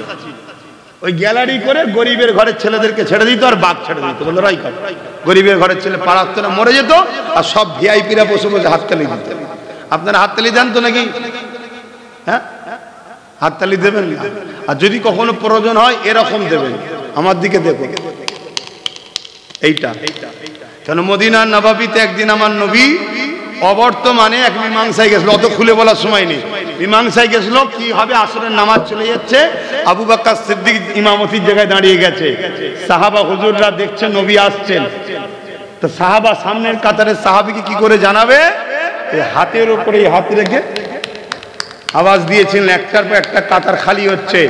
ওই গ্যালারি করে গরিবের ঘরের ছেলেদেরকে ছেড়ে দিত, আর বাঘ ছেড়ে দিত, বলে রাই কর। গরিবের ঘরের ছেলে পারাত না, মরে যেত, আর সব ভিআইপিরা বসে বসে হাততালি দিত। আপনারা হাততালি দেন তো নাকি? হ্যাঁ, হাততালি দেবেন না। আর যদি কখনো প্রয়োজন হয় এরকম দেবেন, আমার দিকে দেখো এইটা। কেন মদিনার নবাবিতে একদিন আমার নবী অবর্তমানে এক মীমাংসায় গেছিল, অত খুলে বলার সময় নেই। মীমাংসায় গেছিল, কি হবে আসরের নামাজ চলে যাচ্ছে, আবু বকর সিদ্দিক ইমামতির জায়গায় দাঁড়িয়ে গেছে, সাহাবা হুজুররা দেখছে নবী আসছেন। তো সাহাবা সামনের কাতারের সাহাবীকে কি করে জানাবে, এই হাতের উপরে হাত রেখে আওয়াজ দিয়েছিলেন, একটার পর একটা কাতার খালি হচ্ছে।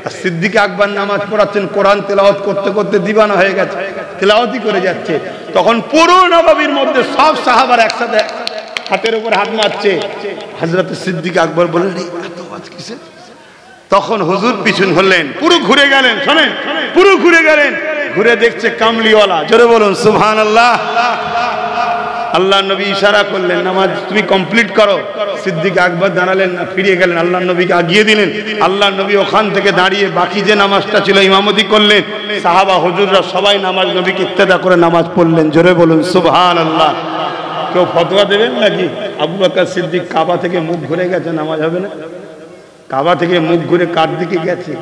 আর সিদ্দিক আকবর নামাজ পড়াচ্ছেন, কোরআন তেলাওয়াত করতে করতে দিবানা হয়ে গেছে, তেলাওয়াতই করে যাচ্ছে। তখন পুরো নববীর মধ্যে সব সাহাবার একসাথে হাতের উপর হাত মারছে। হযরত সিদ্দিক আকবর বললেন, এত আওয়াজ কিসের? তখন হুজুর পিছন হলেন, পুরো ঘুরে গেলেন, শোনেন, পুরো ঘুরে গেলেন, ঘুরে দেখছে কামলিওয়ালা। জোরে বলুন সুবহানাল্লাহ। আল্লাহ নবী ইশারা করলেন, নামাজ তুমি কমপ্লিট করো। সিদ্দিক আকবর দাঁড়ালেন না, ফিরিয়ে গেলেন, আল্লাহ নবীকে আগিয়ে দিলেন। আল্লাহ নবী ওখান থেকে দাঁড়িয়ে বাকি যে নামাজটা ছিল ইমামতি করলেন। সাহাবা হুজুররা সবাই নামাজ নবীকে ইক্তেদা করে নামাজ পড়লেন। জোরে বলুন সুবহানাল্লাহ। কেউ ফতোয়া দেবেন নাকি আবু বকর সিদ্দিক কাবা থেকে মুখ ঘুরে গেছে, নামাজ হবে না? কাবা থেকে মুখ ঘুরে কার দিকে গেছে?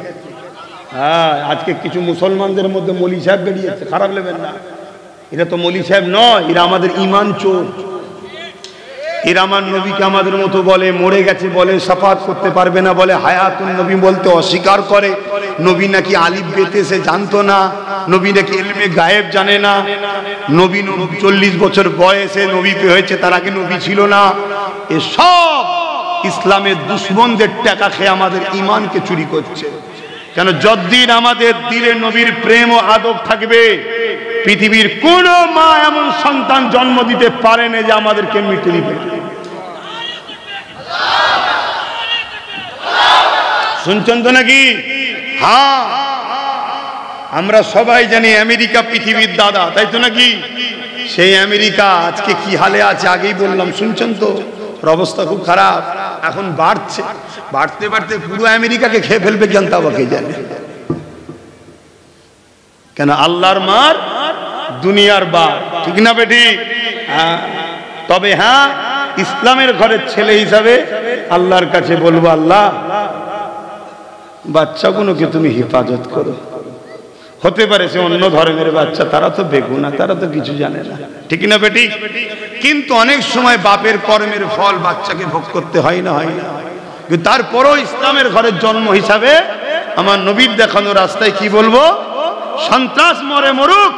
হ্যাঁ, আজকে কিছু মুসলমানদের মধ্যে মৌলী সাহেব বেরিয়েছে, খারাপ নেবেন না, এরা তো মৌলী সাহেব নয়, এরা আমাদের ইমান চোর। এরা আমার নবীকে আমাদের মতো বলে, মরে গেছে বলে, শাফাত করতে পারবে না বলে, হায়াতুন নবী বলতে অস্বীকার করে। নবী নাকি আলিফ বেতে সে জানতো না, নবী নাকি ইলমে গায়েব জানে না, নবী 40 বছর বয়সে নবী হয়েছে, তার আগে নবী ছিল না। এসব ইসলামের দুশ্মনদের টাকা খেয়ে আমাদের ইমানকে চুরি করছে। কেন, যতদিন আমাদের দিলে নবীর প্রেম ও আদব থাকবে, পৃথিবীর কোন মা এমন সন্তান জন্ম দিতে পারে না যে আমাদেরকে মিটে দিবে। শুনছেন তো নাকি? হ্যাঁ, আমরা সবাই জানি আমেরিকা পৃথিবীর দাদা, তাই তো নাকি? সেই আমেরিকা আজকে কি হালে আছে আগেই বললাম, শুনছেন তো? অবস্থা খুব খারাপ, এখন বাড়ছে, বাড়তে বাড়তে পুরো আমেরিকাকে খেয়ে ফেলবে জানতা বাকি জানে। কেন, আল্লাহর মার দুনিয়ার বার, ঠিক না বেটি? তবে হ্যাঁ, ইসলামের ঘরের ছেলে হিসাবে আল্লাহর কাছে বলবো, আল্লাহ বাচ্চাগুলোকে তুমি হেফাজত করো। হতে পারে সে অন্য ধর্মের বাচ্চা, তারা তো বেগুনা, তারা তো কিছু জানে না, ঠিক না বেটি? কিন্তু অনেক সময় বাপের কর্মের ফল বাচ্চাকে ভোগ করতে হয় না, হয় না? কিন্তু তারপরও ইসলামের ঘরের জন্ম হিসাবে আমার নবীর দেখানো রাস্তায় কি বলবো, সন্ত্রাস মরে মরুক,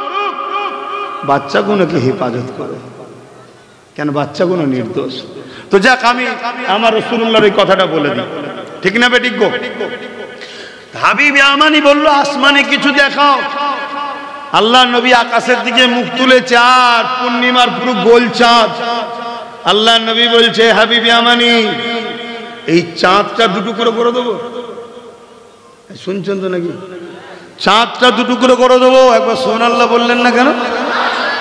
বাচ্চাগুলোকে হেফাজত করো। কেন, বাচ্চাগুলো নির্দোষ। তো যাক, আমি আমার রাসূলুল্লাহর এই কথাটা বলে দিই, ঠিক না বেটি গো? হাবিবে আমানি বলল, আসমানে কিছু দেখাও। আল্লাহ নবী আকাশের দিকে মুখ তুলে, চাঁদ, পূর্ণিমার পুরো গোল চাঁদ। আল্লাহ নবী বলছে, হাবিবে আমানি, এই চাঁদটা দুটুকরো করে দেবো। শুনছেন তো নাকি? চাঁদটা দুটুকরো করে দেবো। একবার সুবহানাল্লাহ বললেন না কেন?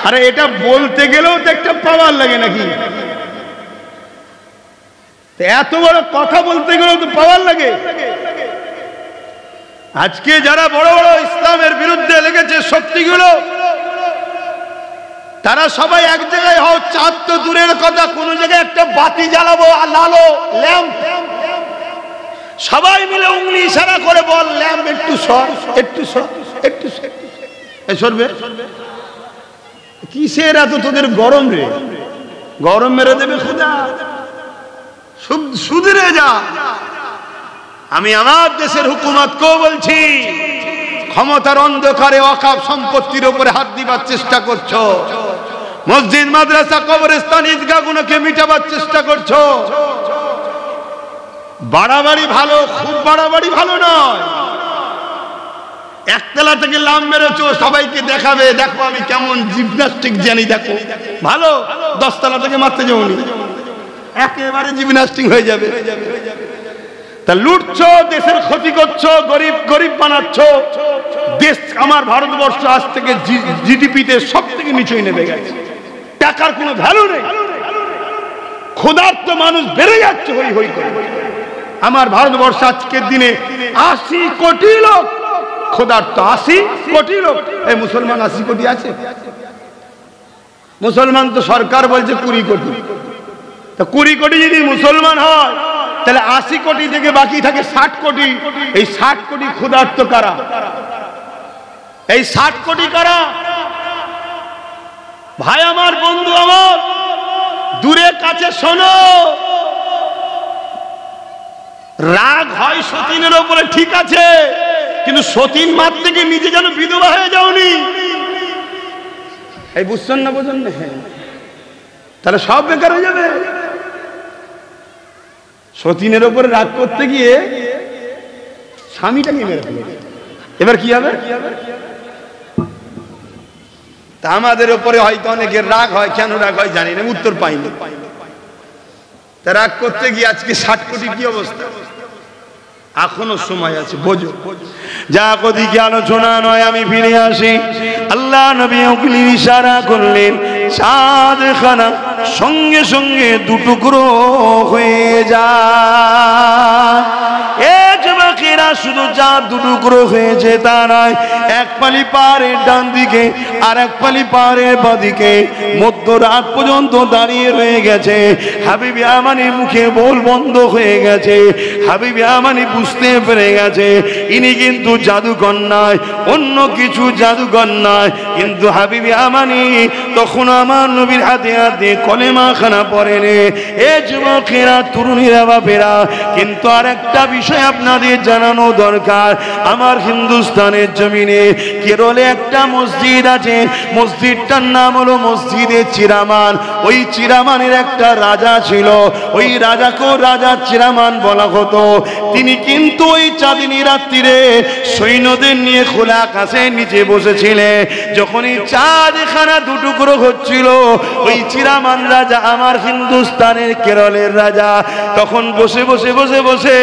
আরে এটা বলতে গেলেও তো একটা পাওয়ার লাগে নাকি? এত বড় কথা বলতে গেলেও তো পাওয়ার লাগে। আজকে যারা বড় বড় ইসলামের বিরুদ্ধে লেগেছে শক্তিগুলো, তারা সবাই এক জায়গায় হও। চাঁদ তো দূরের কথা, কোন জায়গায় একটা বাতি জ্বালাবো, আলো ল্যাম্প, সবাই মিলে উংলি ইশারা করে বল, ল্যাম্প একটু সর, একটু সর, একটু সরবে। কিসের এত তোদের গরম রে? গরম মেরে দেবে খুদা, সুধরে যা। আমি আমার দেশের হুকুমতকেও বলছি, ক্ষমতার অন্ধকারে ওয়াকফ সম্পত্তির উপরে হাত দিবার চেষ্টা করছো, মসজিদ, মাদ্রাসা, কবরস্থান, ঈদগাহগুলোকে মিটাবার চেষ্টা করছো। বাড়াবাড়ি ভালো, খুব বাড়াবাড়ি ভালো নয়। একতলা থেকে লাম মেরেছো, সবাইকে দেখাবে, দেখো আমি কেমন জিমন্যাস্টিক জানি, দেখো ভালো। 10 তলা থেকে মারতে যাওনি, একেবারে জিমন্যাস্টিক হয়ে যাবে। তা লুটছো, দেশের ক্ষতি করছো, গরিব গরিব বানাচ্ছো। দেশ আমার ভারতবর্ষ আজ থেকে জিডিপিতে সব থেকে নিচে নেমে গেছে, টাকার কোনো ভ্যালু নেই। ক্ষুধার্ত মানুষ বেড়ে যাচ্ছে হই হই করে। আমার ভারতবর্ষ আজকের দিনে 80 কোটি লোক ক্ষুধার্ত, 80 কোটি লোক। এই মুসলমান 80 কোটি আছে? মুসলমান তো সরকার বলছে 20 কোটি। তা 20 কোটি যদি মুসলমান হয়, তাহলে 80 কোটি থেকে বাকি থাকে 60 কোটি। এই 60 কোটি ক্ষুধার্ত কারা? এই 60 কোটি কারা? ভাই আমার, বন্ধু আমার, দূরে কাছে শোনো। রাগ হয় সতীনের উপরে, ঠিক আছে, কিন্তু সতীন মারতে গিয়ে নিজে যেন বিধবা হয়ে যাওনি। এই বুঝছেন না? বোঝেন না? তাহলে সব বেকার হয়ে যাবে। সতীনের উপরে রাগ করতে গিয়ে স্বামীটাকে মেরে ফেলে, এবার কি হবে? তা আমাদের উপরে হয়তো অনেকের রাগ হয়, কেন রাগ হয় জানি না, উত্তর পাইনি। তা রাগ করতে গিয়ে আজকে 60 কোটি কি অবস্থা? এখনো সময় আছে, বোঝো। যা ওদিকে আলোচনা নয়, আমি ফিরে আসি। আল্লাহ নবী উগলি ইশারা করলেন, চাঁদ খানা সঙ্গে সঙ্গে দুটুকরো হয়ে যায়। শুধু চাঁদ দুটুকরো হয়েছে তা নয়, এক পালি পাহাড়ের ডান দিকে আর এক পালি পাহাড়ের বাদিকে মধ্যরাত পর্যন্ত দাঁড়িয়ে রয়ে গেছে। হাবিব ইয়ামানির মুখে বল বন্ধ হয়ে গেছে। হাবিব ইয়ামানি বুঝতে পেরে গেছে ইনি কিন্তু জাদুকর নয়, অন্য কিছু জাদুকর নয়। কিন্তু হাবিব ইয়ামানি তখন আমার নবীর হাতে হাতে কলেমা খানা পড়েনি। এ যুবকেরা, তরুণীরা, বাপেরা, কিন্তু আর একটা বিষয় আপনাদের জানানো দরকার। আমার হিন্দুস্তানের জমিনে কেরলে একটা মসজিদ আছে, মসজিদটার নাম হলো মসজিদে চিরামান। ওই চিরামানের একটা রাজা ছিল, ওই রাজাকেও রাজা চিরামান বলা হতো। তিনি কিন্তু ওই চাঁদনী রাত্রিরে সৈন্যদের নিয়ে খোলা আকাশের নিচে বসেছিলেন। যখন এই চাঁদখানা দুটুকরো হচ্ছিল, ওই চিরামান রাজা, আমার হিন্দুস্তানের কেরলের রাজা, তখন বসে বসে বসে বসে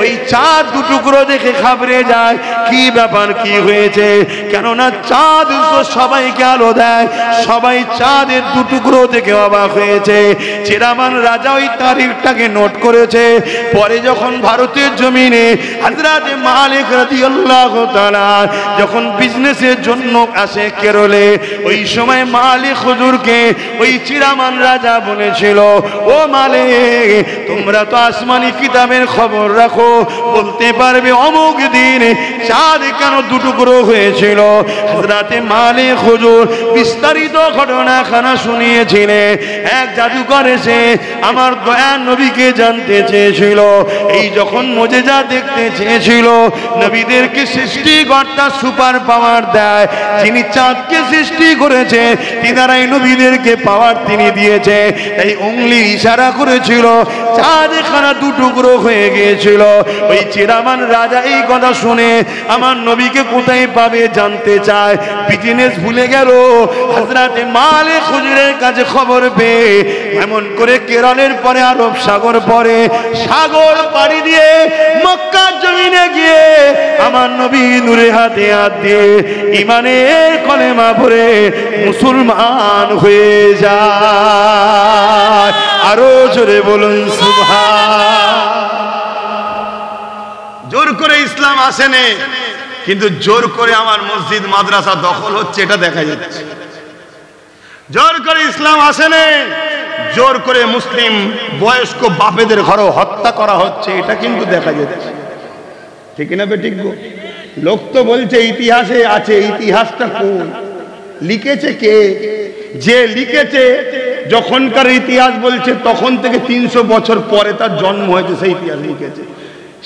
ওই চাঁদ দুটুকরো দেখে ঘাবড়ে যায়। কি ব্যাপার, কি হয়েছে? কেননা চাঁদ তো সবাইকে আলো দেয়, সবাই চাঁদের দুটুকরো দেখে অবাক হয়েছে। চিরামান রাজা ওই তারিখটাকে নোট করেছে। পরে যখন ভারতের জমিনে হযরত মালিক রাদিয়াল্লাহু তাআলা যখন বিজনেসের জন্য আসে কেরলে, ওই সময় মালিক হুজুরকে ওই চিরামান রাজা বলেছিল, ও মালিক, তোমরা তো আসমানি কিতাবের খবর রাখো, বলতে পারবে অমুক দিন চাঁদ কেন দুটুকরো হয়েছিল? হযরত মালিক হুজুর বিস্তারিত ঘটনাখানা শুনিয়েছিলেন। এক জাদুকর এসে আমার দয়ার নবীকে জানতে চেয়েছিল। এই যখন মুজিজা দেখতে চেয়েছিল, নবীদেরকে সৃষ্টিকর্তা সুপার পাওয়ার দেয়। যিনি চাঁদকে সৃষ্টি করেছে, তিনারাই নবীদেরকে পাওয়ার তিনি দিয়েছে। তাই উংলি ইশারা করেছিল, চাঁদখানা দুটুকরো হয়ে গিয়েছিল। ওই চিরামান রাজা এই কথা শুনে আমার নবীকে কোথায় পাবে জানতে চায়। বিজনেস ভুলে গেল, হযরত মালিক হুজুরের কাছে খবর পেয়ে এমন করে কেরলের পরে আরব সাগর পরে সাগর পাড়ি দিয়ে মক্কার জমিনে গিয়ে আমার নবী নূরে হাতে হাত দিয়ে ঈমানের কলেমা পড়ে মুসলমান হয়ে যায়। আরো জোরে বলুন সুবহান। জোর করে ইসলাম আসেনি, কিন্তু জোর করে আমার মসজিদ মাদ্রাসা দখল হচ্ছে, এটা দেখা যাচ্ছে। জোর করে ইসলাম আসেনি, জোর করে মুসলিম বয়স্ক বাপেদের ঘরও হত্যা করা হচ্ছে, এটা কিন্তু দেখা যাচ্ছে। ঠিক না বে? ঠিক গো। লোক তো বলছে ইতিহাসে আছে, ইতিহাসটা কোন? লিখেছে কে? যে লিখেছে যখনকার ইতিহাস বলছে তখন থেকে 300 বছর পরে তার জন্ম হয়েছে, সেই ইতিহাস লিখেছে।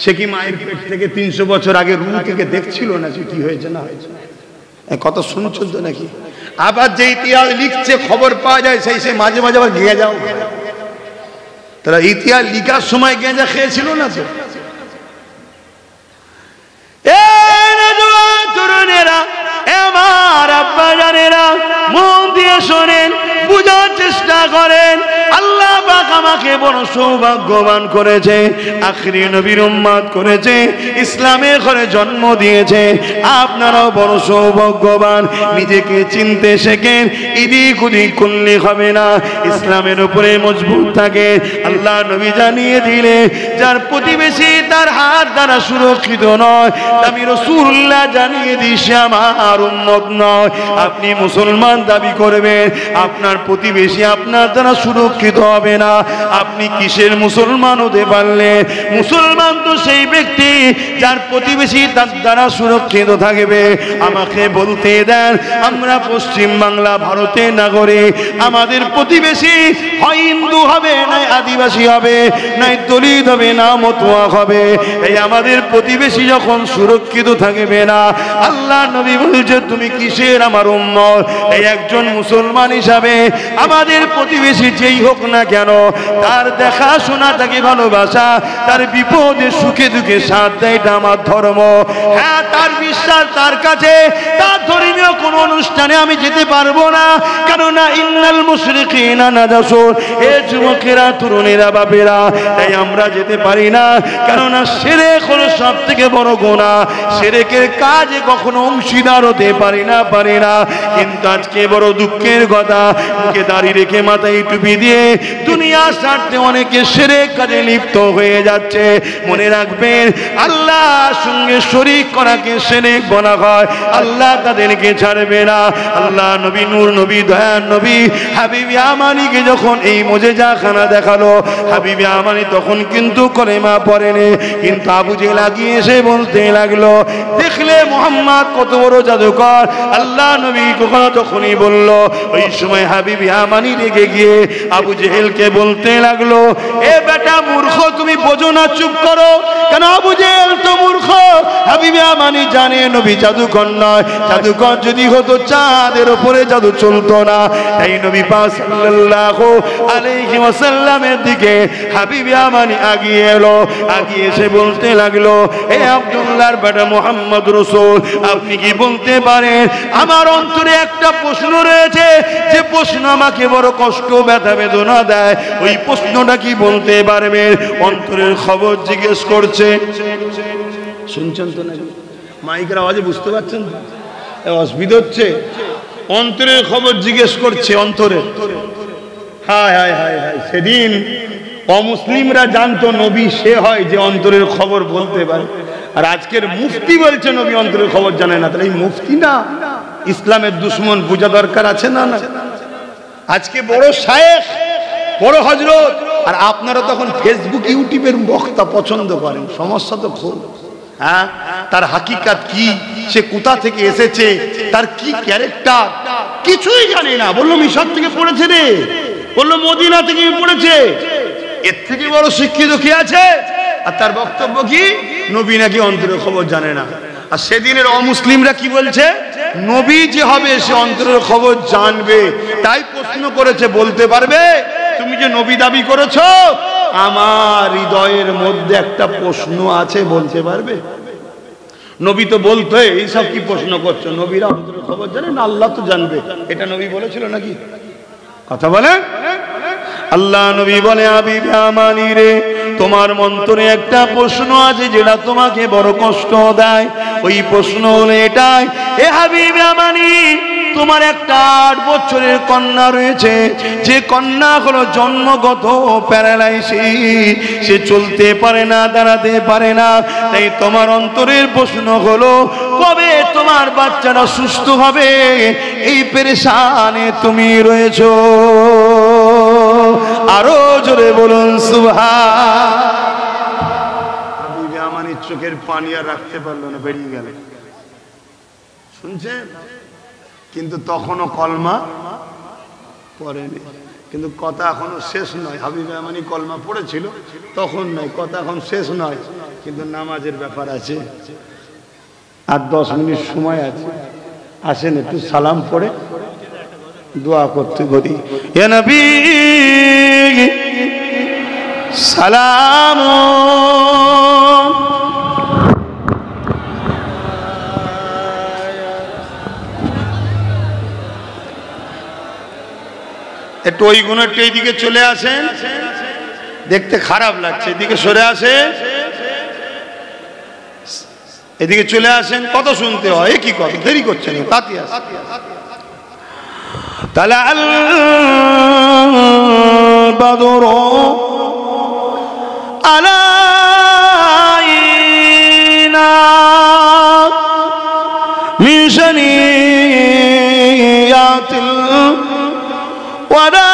সে কি মায়ের পেট থেকে 300 বছর আগে রুকে দেখছিল না কি হয়েছে না হয়েছে? কত শুনছো তো নাকি? আবার যে ইতিহাস লিখছে খবর পাওয়া যায়, সেই সে মাঝে মাঝে আবার গিয়ে যাও। তারা ইতিহাস লিখার সময় গেঁজা খেয়েছিল না তো? তরুণেরা, আমার আব্বা জানেরা, মন দিয়ে শোনেন, বুঝার চেষ্টা করেন। আল্লাহ পাক আমাকে বড় সৌভাগ্যবান করেছে, আখিরি নবীর উম্মত করেছে, ইসলামের ঘরে জন্ম দিয়েছে। আপনারাও বড় সৌভাগ্যবান। নিজেকে চিনতে শেখেন, এদিক ওদিক করলে হবে না, ইসলামের উপরে মজবুত থাকে। আল্লাহ নবী জানিয়ে দিলে, যার প্রতিবেশী তার হাত দ্বারা সুরক্ষিত নয়, আমি রাসূলুল্লাহ জানিয়ে দিই সে আমার উম্মত নয়। আপনি মুসলমান দাবি করবেন, আপনার প্রতিবেশী আপনার দ্বারা সুরক্ষিত হবে না, আপনি কিসের মুসলমান হতে পারলেন? মুসলমান তো সেই ব্যক্তি যার প্রতিবেশী তার দ্বারা সুরক্ষিত থাকবে। আমাকে বলতে দেন, আমরা পশ্চিম বাংলা ভারতের নাগরিক, আমাদের প্রতিবেশী হয় হিন্দু হবে, নাই আদিবাসী হবে, নাই দলিত হবে, না মতুয়া হবে। এই আমাদের প্রতিবেশী যখন সুরক্ষিত থাকবে না, আল্লাহ নবী বলছে তুমি কিসের আমার উম্মত? এই একজন মুসলমান হিসাবে আমাদের প্রতিবেশী যেই হোক না কেন, তার দেখাশোনা, তাকে ভালোবাসা, তার বিপদে সুখে দুঃখে সাথ দেয়, এটা আমার ধর্ম। হ্যাঁ, তার বিশ্বাস, তার কাছে তার ধর্মীয় কোন অনুষ্ঠানে আমি যেতে পারবো না, কেননা ইন্নাল মুশরিকিনা নাজাসুন। এ যুবকেরা, তরুণেরা, বাপেরা, তাই আমরা যেতে পারি না, কেননা শিরক হলো সব থেকে বড় গুনাহ। শিরকের কাজে কখনো অংশীদার হতে পারি না। কিন্তু আজকে বড় দুঃখের কথা, মুখে দাড়ি রেখে মাথায় টুপি দিয়ে দুনিয়ার স্বার্থে অনেকে শিরক কাজে লিপ্ত হয়ে যাচ্ছে। মনে রাখবেন, আল্লাহর সঙ্গে শরীক করাকে শিরক বলা হয়। আল্লাহ তাদেরকে ছাড়বে না। আল্লাহ নবী, নূর নবী, দয়ার নবী হাবিবি আমানিকে যখন এই মুজিজাখানা দেখালো, হাবিবি আমানি তখন কিন্তু কলেমা পড়েনি, কিন্তু আবু জেহেল লাগিয়ে এসে বলতে লাগলো, দেখলে মুহাম্মদ কত বড় জাদুকর। আল্লাহ নবী তখনই বলল, ওই সময় হাবিবি আমানি রেগে গিয়ে আবু জেহেলকে বলতে লাগলো, এ বেটা মূর্খ, তুমি বোঝো না, চুপ করো। কেন? আবু জেহেল তো মূর্খ। হাবিবি আমানি জানে নবী জাদুকর নয়। জাদুকর যদি হতো, চাঁদের উপরে জাদু চলতো না। তাই নবী পাক সাল্লাল্লাহু আলাইহি ওয়াসাল্লামের দিকে হাবিবি আমানি আগিয়ে এলো। আগিয়ে এসে বলতে লাগলো, এ আব্দুল্লাহর বেটা মুহাম্মদ রাসূল, আপনি কি বলতে পারেন আমার অন্তরে একটা প্রশ্ন রয়েছে, যে প্রশ্ন আমাকে বড় কষ্ট, ব্যথা, বেদনা দেয়। ওই প্রশ্নটা কি বলতে পারবেন? অন্তরের খবর জিজ্ঞেস করছে। শুনছেন তো নাকি? মাইকের আওয়াজে বুঝতে পারছেন? অসুবিধা হচ্ছে? অন্তরের খবর জিজ্ঞেস করছে, অন্তরে। হায় হায় হায় হায়, সেদিন অমুসলিমরা জানতো নবী সে হয় যে অন্তরের খবর বলতে পারে, আর আজকের মুফতি বলছে নবী অন্তরের খবর জানে না। তাহলে এই মুফতি না ইসলামের দুশ্মন, বোঝা দরকার আছে না? না, আজকে বড় শায়েখ, বড় হযরত, আর আপনারা তখন ফেসবুক, ইউটিউবের বক্তা পছন্দ করেন। সমস্যা তো খুব। হ্যাঁ, তার হাকিকাত কি, সে কোথা থেকে এসেছে, তার কি ক্যারেক্টার, কিছুই জানি না। বললো মিশর থেকে পড়েছে রে, বললো মদিনা থেকে পড়েছে। এর থেকে বড় শিক্ষিত কে আছে? আর তার বক্তব্য কি? নবী নাকি অন্তরের খবর জানে না। আর সেদিনের অমুসলিমরা কি বলছে? নবী যে হবে সে অন্তরের খবর জানবে। তাই প্রশ্ন করেছে, বলতে পারবে তুমি যে নবী দাবি করেছো, আমার হৃদয়ের মধ্যে একটা প্রশ্ন আছে, বলতে পারবে? নবী তো বলতো, এইসব কি প্রশ্ন করছো? নবীরা অন্তরের খবর জানে না, আল্লাহ তো জানবে। এটা নবী বলেছিল নাকি? কথা বলে। আল্লাহ নবী বলে, হাবিবি আমানি রে, তোমার অন্তরে একটা প্রশ্ন আছে যেটা তোমাকে বড় কষ্ট দেয়। ওই প্রশ্ন হলো এটাই, এ হাবিবি আমানি, তোমার একটা 8 বছরের কন্যা রয়েছে, যে কন্যা হলো জন্মগত প্যারালাইসিস, সে চলতে পারে না, দাঁড়াতে পারে না। তাই তোমার অন্তরের প্রশ্ন হলো, কবে তোমার বাচ্চাটা সুস্থ হবে? এই পেরেশানে তুমি রয়েছো। আরো জোরে বলুন সুবহান। হাবিবি আমানি চোখের পানি আর রাখতে পারলো না, বেরিয়ে গেল। শুনছেন? কিন্তু তখনও কলমা পড়েনি। কিন্তু কথা এখনো শেষ নয়। হাবিবি আমানি কলমা পড়েছিল তখন নয়, কথা এখন শেষ নয়। কিন্তু নামাজের ব্যাপার আছে, আর 10 মিনিট সময় আছে। আসেন একটু সালাম পড়ে দোয়া করতে বলি। ইয়া নবী সালাম। একটু ওই গুণ একটু এইদিকে চলে আসেন, দেখতে খারাপ লাগছে। এদিকে সরে আসেন, এদিকে চলে আসেন। কত শুনতে হয়, কি কথা, দেরি করছেন, তাতি আসেন। তালা আল বাদর আলাইনা মিন শানিয়াতিল ওয়াদা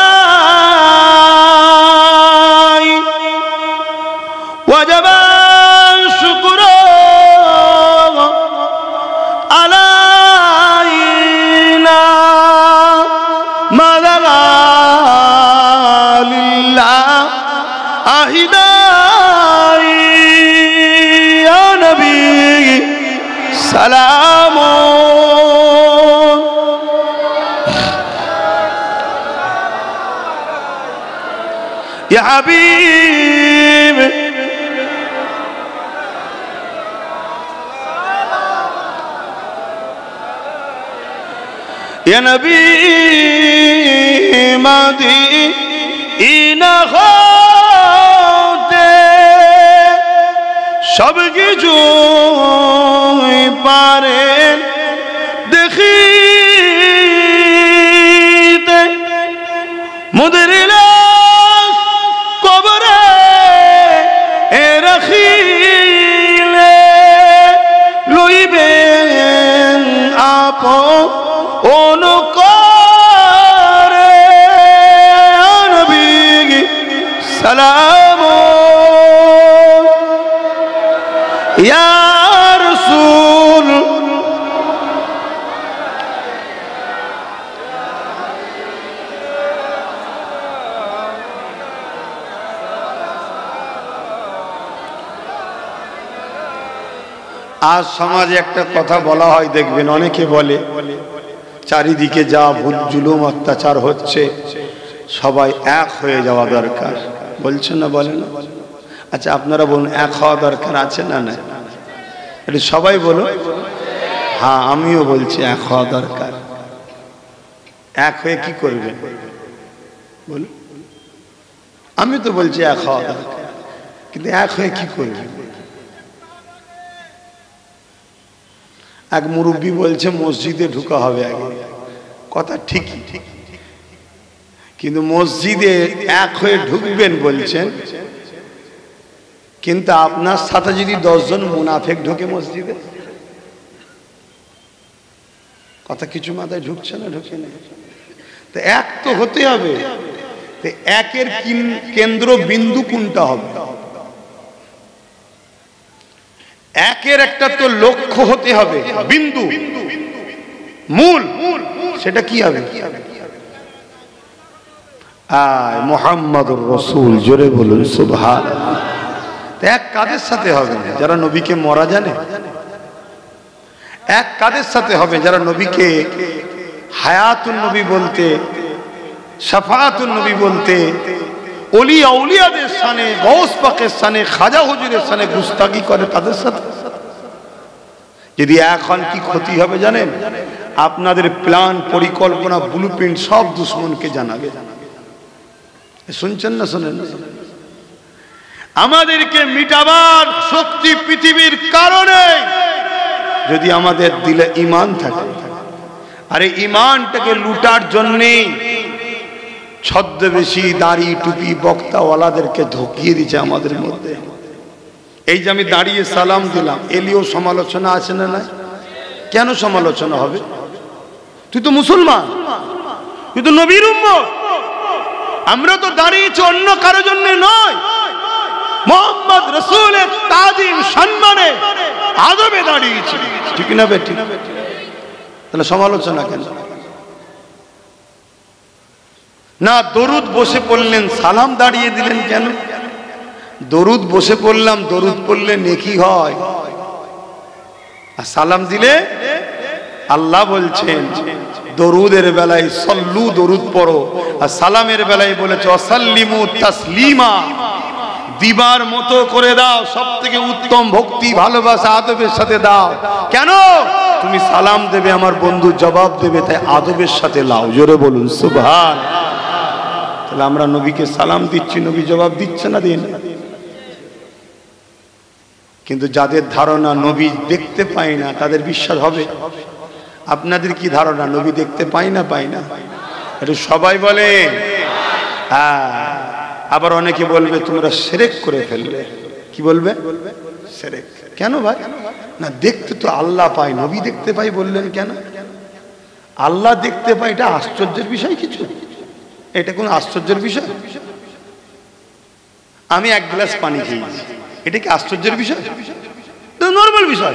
সালাম ইয়া হাবিব ইয়া নবী মদিনা হতে সব কিছু পারেন দেখিতে মুদের লাশ কবরে রাখিলে লইবেন আপন করে নবী সালাম ইয়া রাসূল আজ সমাজে একটা কথা বলা হয় দেখবেন অনেকে বলে চারিদিকে যা ভুল জুলুম অত্যাচার হচ্ছে সবাই এক হয়ে যাওয়া দরকার বলছেন না বলেন না আচ্ছা আপনারা বলুন এক হওয়া দরকার আছে না না এটা সবাই বলো হ্যাঁ আমিও বলছি এক হওয়া দরকার এক হয়ে কি করবে বলুন আমি তো বলছি এক হওয়া দরকার কিন্তু এক হয়ে কি করবে এক মুরব্বী বলছে মসজিদে ঢুকা হবে আগে কথা ঠিকই কিন্তু মসজিদে এক হয়ে ঢুকবেন বলছেন কিন্তু আপনার সাথে যদি 10 জন মুনাফিক ঢোকে মসজিদে কথা কিছু মাথায় ঢুকছে না ঢুকে না তো এক তো হতে হবে তো একের কেন্দ্র বিন্দু কোনটা হবে একের একটা তো লক্ষ্য হতে হবে বিন্দু মূল সেটা কি হবে আয় মুহাম্মাদুর রাসূল জোরে বলুন সুবহানাল্লাহ এক কাদের সাথে হবে যারা নবীকে মরা জানে এক কাদের সাথে হবে যারা নবীকে হায়াতুন নবী বলতে শাফাআতুন নবী বলতে ওলিয়া আউলিয়াদের শানে গৌস পাকের শানে খাজা হুজুরের শানে গুস্তাখি করে তাদের সাথে যদি এখন কি ক্ষতি হবে জানেন আপনাদের প্ল্যান পরিকল্পনা ব্লুপ্রিন্ট সব দুশমনকে জানাবে শুনছেন না শুনেন না আমাদেরকে মিটাবার শক্তি পৃথিবীর কারণে যদি আমাদের দিলে ঈমান থাকে আর এই ঈমানটাকে লুটার জন্য ছদ্মবেশী দাড়ি টুপি বক্তাওয়ালাদেরকে ঢুকিয়ে দিচ্ছে আমাদের মধ্যে এই যে আমি দাঁড়িয়ে সালাম দিলাম এলিও সমালোচনা আছে না না কেন সমালোচনা হবে তুই তো মুসলমান তুই তো নবীর উম্মত আমরা তো দাঁড়িয়েছি অন্য কারোর জন্য নয় মুহাম্মদ রাসূলের তাজিম সম্মানে আদবে দাঁড়িয়েছি ঠিক না বেটি তাহলে সমালোচনা কেন না দরুদ বসে পড়লেন সালাম দাঁড়িয়ে দিলেন কেন দরুদ বসে পড়লাম দরুদ পড়লে নেকি হয় আর সালাম দিলে আল্লাহ বলছেন দরুদের বেলায় সল্লু দরুদ পড়ো আর সালামের বেলায় বলেছে ওয়াসাল্লিমু তাসলিমা দিবার মতো করে দাও সবথেকে উত্তম ভক্তি ভালোবাসা আদবের সাথে দাও কেন তুমি সালাম দেবে আমার বন্ধু জবাব দেবে তাই আদবের সাথে লাও জোরে বলুন সুবহান তাহলে আমরা নবীকে সালাম দিচ্ছি নবী জবাব দিচ্ছে না দেন কিন্তু যাদের ধারণা নবী দেখতে পায় না তাদের বিশ্বাস হবে আপনাদের কি ধারণা নবী দেখতে পায় না এটা সবাই বলে হ্যাঁ আবার অনেকে বলবে তোমরা শিরক করে ফেললে কি বলবে শিরক কেন ভাই না দেখতে তো আল্লাহ পায় নবী দেখতে পায় বললেন কেন আল্লাহ দেখতে পায় এটা আশ্চর্যের বিষয় কিছু এটা কোন আশ্চর্যের বিষয় আমি এক গ্লাস পানি খেয়েছি এটা কি আশ্চর্যের বিষয় তো নরমাল বিষয়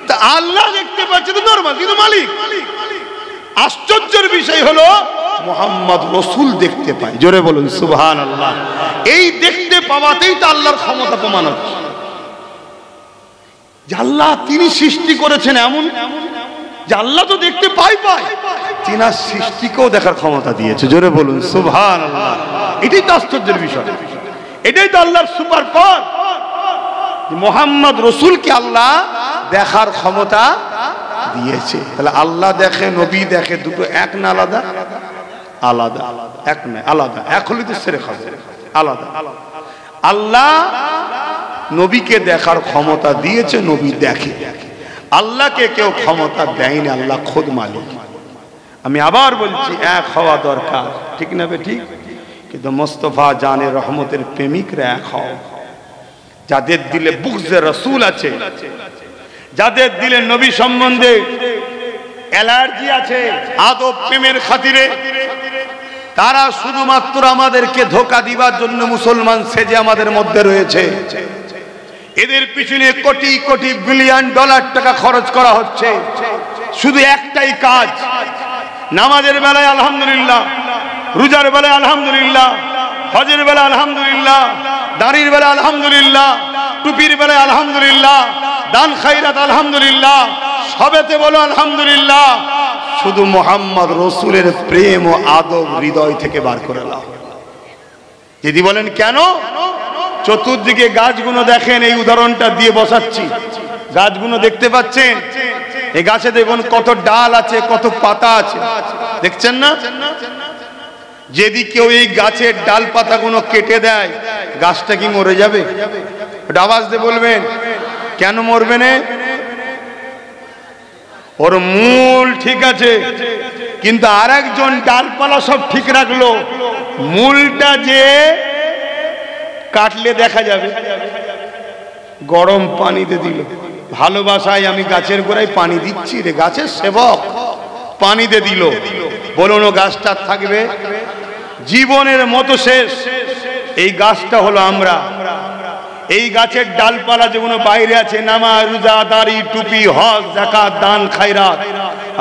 তা আল্লাহ দেখতে পাচ্ছে তো নরমাল কিন্তু মালিক আশ্চর্যের বিষয় হলো মুহাম্মদ রাসূল দেখতে পায় জোরে বলুন সুবহানাল্লাহ এই দেখতে পাওয়াতেই তো আল্লাহর ক্ষমতা প্রমাণ হচ্ছে যে আল্লাহ তিনি সৃষ্টি করেছেন, এমন যে আল্লাহ তো দেখতে পাই তিনার সৃষ্টিকেও দেখার ক্ষমতা দিয়েছে। জোরে বলুন সুবহানাল্লাহ। এটাই তো আশ্চর্যের বিষয়, এটাই তো আল্লাহর সুপার পাওয়ার। মুহাম্মদ রাসূলকে আল্লাহ দেখার ক্ষমতা দিয়েছে। তাহলে আল্লাহ দেখে, নবী দেখে, দুটো এক না আলাদা? আলাদা। এক না আলাদা, এক হলে তো সেরে খাবে, আলাদা। আল্লাহ নবীকে দেখার ক্ষমতা দিয়েছে, নবী দেখে। আল্লাহকে কেউ ক্ষমতা দেয়নি, আল্লাহ খোদ মালিক। আমি আবার বলছি, এক হওয়া দরকার, ঠিক না বে ঠিক? কিন্তু মোস্তফা জানে রহমতের প্রেমিকরা এক হও। যাদের দিলে বুগজে রাসূল আছে, যাদের দিলে নবী সম্বন্ধে অ্যালার্জি আছে আদব প্রেমের খাতিরে, তারা শুধুমাত্র আমাদেরকে ধোঁকা দিবার জন্য মুসলমান সেজে আমাদের মধ্যে রয়েছে। এদের পিছনে কোটি কোটি বিলিয়ন ডলার টাকা খরচ করা হচ্ছে শুধু একটাই কাজ, নামাজের বেলায় আলহামদুলিল্লাহ, রোজার বেলায় আলহামদুলিল্লাহ, হজের বেলায় আলহামদুলিল্লাহ, দাড়ির বেলায় আলহামদুলিল্লাহ, টুপির বেলায় আলহামদুলিল্লাহ, দান খায়রাত আলহামদুলিল্লাহ, সবেতে বলো আলহামদুলিল্লাহ। শুধু মুহাম্মদ রাসূলের প্রেম ও আদব হৃদয় থেকে বার করে নাও। যদি বলেন কেন, চতুর্দিকে গাছগুলো দেখেন, এই উদাহরণটা দিয়ে বসাচ্ছি। গাছগুলো দেখতে পাচ্ছেন? এই গাছে দেখুন কত ডাল আছে, কত পাতা আছে, দেখছেন না? যদি কেউ এই গাছের ডাল পাতাগুলো কেটে দেয়, গাছটা কি মরে যাবে? আওয়াজ দিয়ে বলবেন, কেন মরবে না? ওর মূল ঠিক আছে, কিন্তু আরেকজন ডালপালা সব ঠিক রাখলো, মূলটা যে কাটলে দেখা যাবে। গরম পানিতে দিল, ভালোবাসায় আমি গাছের গোড়ায় পানি দিচ্ছি রে, গাছের সেবক পানিতে দিল, বলুন ও গাছটা থাকবে? জীবনের মতো শেষ। এই গাছটা হলো আমরা। এই গাছের ডালপালা যেগুলো বাইরে আছে, নামাজ, রোজা, দাড়ি, টুপি, হজ, যাকাত, দান, খায়রাত,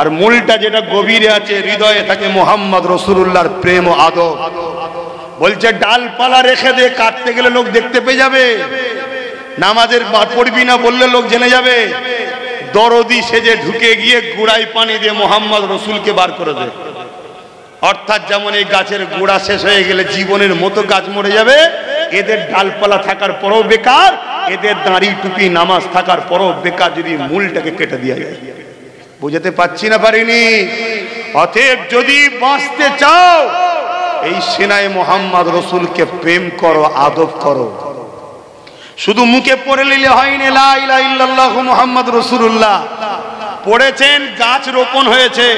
আর মূলটা যেটা গভীরে আছে, হৃদয়ে থাকে মুহাম্মদ রাসূলুল্লাহর প্রেম ও আদব। বলছে ডালপালা রেখে দিয়ে কাটতে গেলে লোক দেখতে পেয়ে যাবে, নামাজের পড়বি না বললে লোক জেনে যাবে। দরদি সেজে ঢুকে গিয়ে গুড়াই পানি দিয়ে মুহাম্মদ রাসূলকে বার করে দেয়। অর্থাৎ যেমন এই গাছের গোড়া শেষ হয়ে গেলে জীবনের মতো গাছ মরে যাবে, এদের ডালপালা থাকার পরও বেকার, এদের দাড়ি, টুপি, নামাজ থাকার পরও বেকার যদি মূলটাকে কেটে দেওয়া যায়। বুঝাতে পারছি না পারিনি? অতএব যদি বাঁচতে চাও, এই সেনায় মুহাম্মদ রাসূলকে প্রেম করো, আদব করো। শুধু মুখে পড়ে নিলে হয়নি লা ইলাহা ইল্লাল্লাহু মুহাম্মাদুর রাসূলুল্লাহ। পড়েছেন, গাছ রোপণ হয়েছে,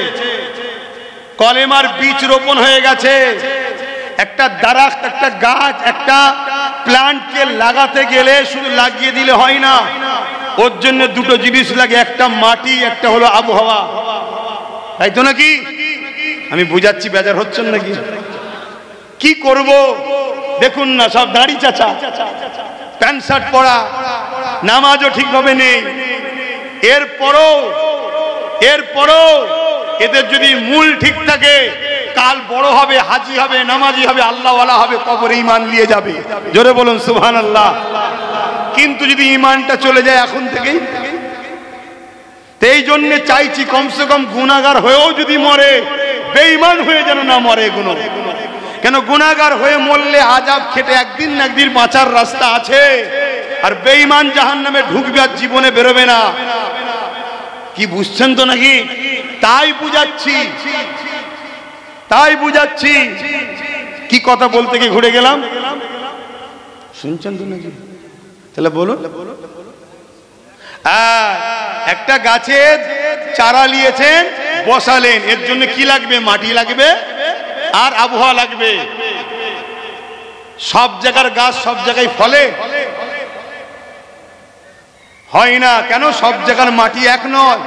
কলেমার বীজ রোপণ হয়ে গেছে। একটা দারাখ, একটা গাছ, একটা প্লান্টকে লাগাতে গেলে শুধু লাগিয়ে দিলে হয় না, ওর জন্য দুটো জিনিস লাগে, একটা মাটি, একটা হলো আবহাওয়া, তাই তো নাকি? আমি বুঝাচ্ছি, বেজার হচ্ছেন নাকি? কি করব দেখুন না, সব দাড়ি চাচা, প্যান্ট শার্ট পরা, নামাজও ঠিকভাবে নেই। এরপরও এদের যদি মূল ঠিক থাকে, কাল বড় হবে, হাজি হবে, নামাজি হবে, আল্লাহওয়ালা হবে, কবরে ঈমান নিয়ে যাবে। জোরে বলুন সুবহানাল্লাহ। কিন্তু যদি ঈমানটা চলে যায় এখন থেকেই, এই জন্য চাইছি কমসে কম গুনাহগার হয়েও যদি মরে, বেঈমান হয়ে যেন না মরে। এগুলো কেন, গুনাহগার হয়ে মরলে আযাব খেটে একদিন না একদিন বাঁচার রাস্তা আছে, আর বেঈমান জাহান্নামে ঢুকবে আর জীবনে বেরোবে না। কি বুঝছেন তো নাকি? তাই বুঝাচ্ছি। কি কথা বলতে গিয়ে ঘুরে গেলাম, শুনছেন তো নাকি? তাহলে বলুন। একটা গাছের চারা নিয়েছেন, বসালেন, এর জন্য কি লাগবে? মাটি লাগবে আর আবহাওয়া লাগবে। সব জায়গার গাছ সব জায়গায় ফলে হয় না, কেন? সব জায়গার মাটি এক নয়।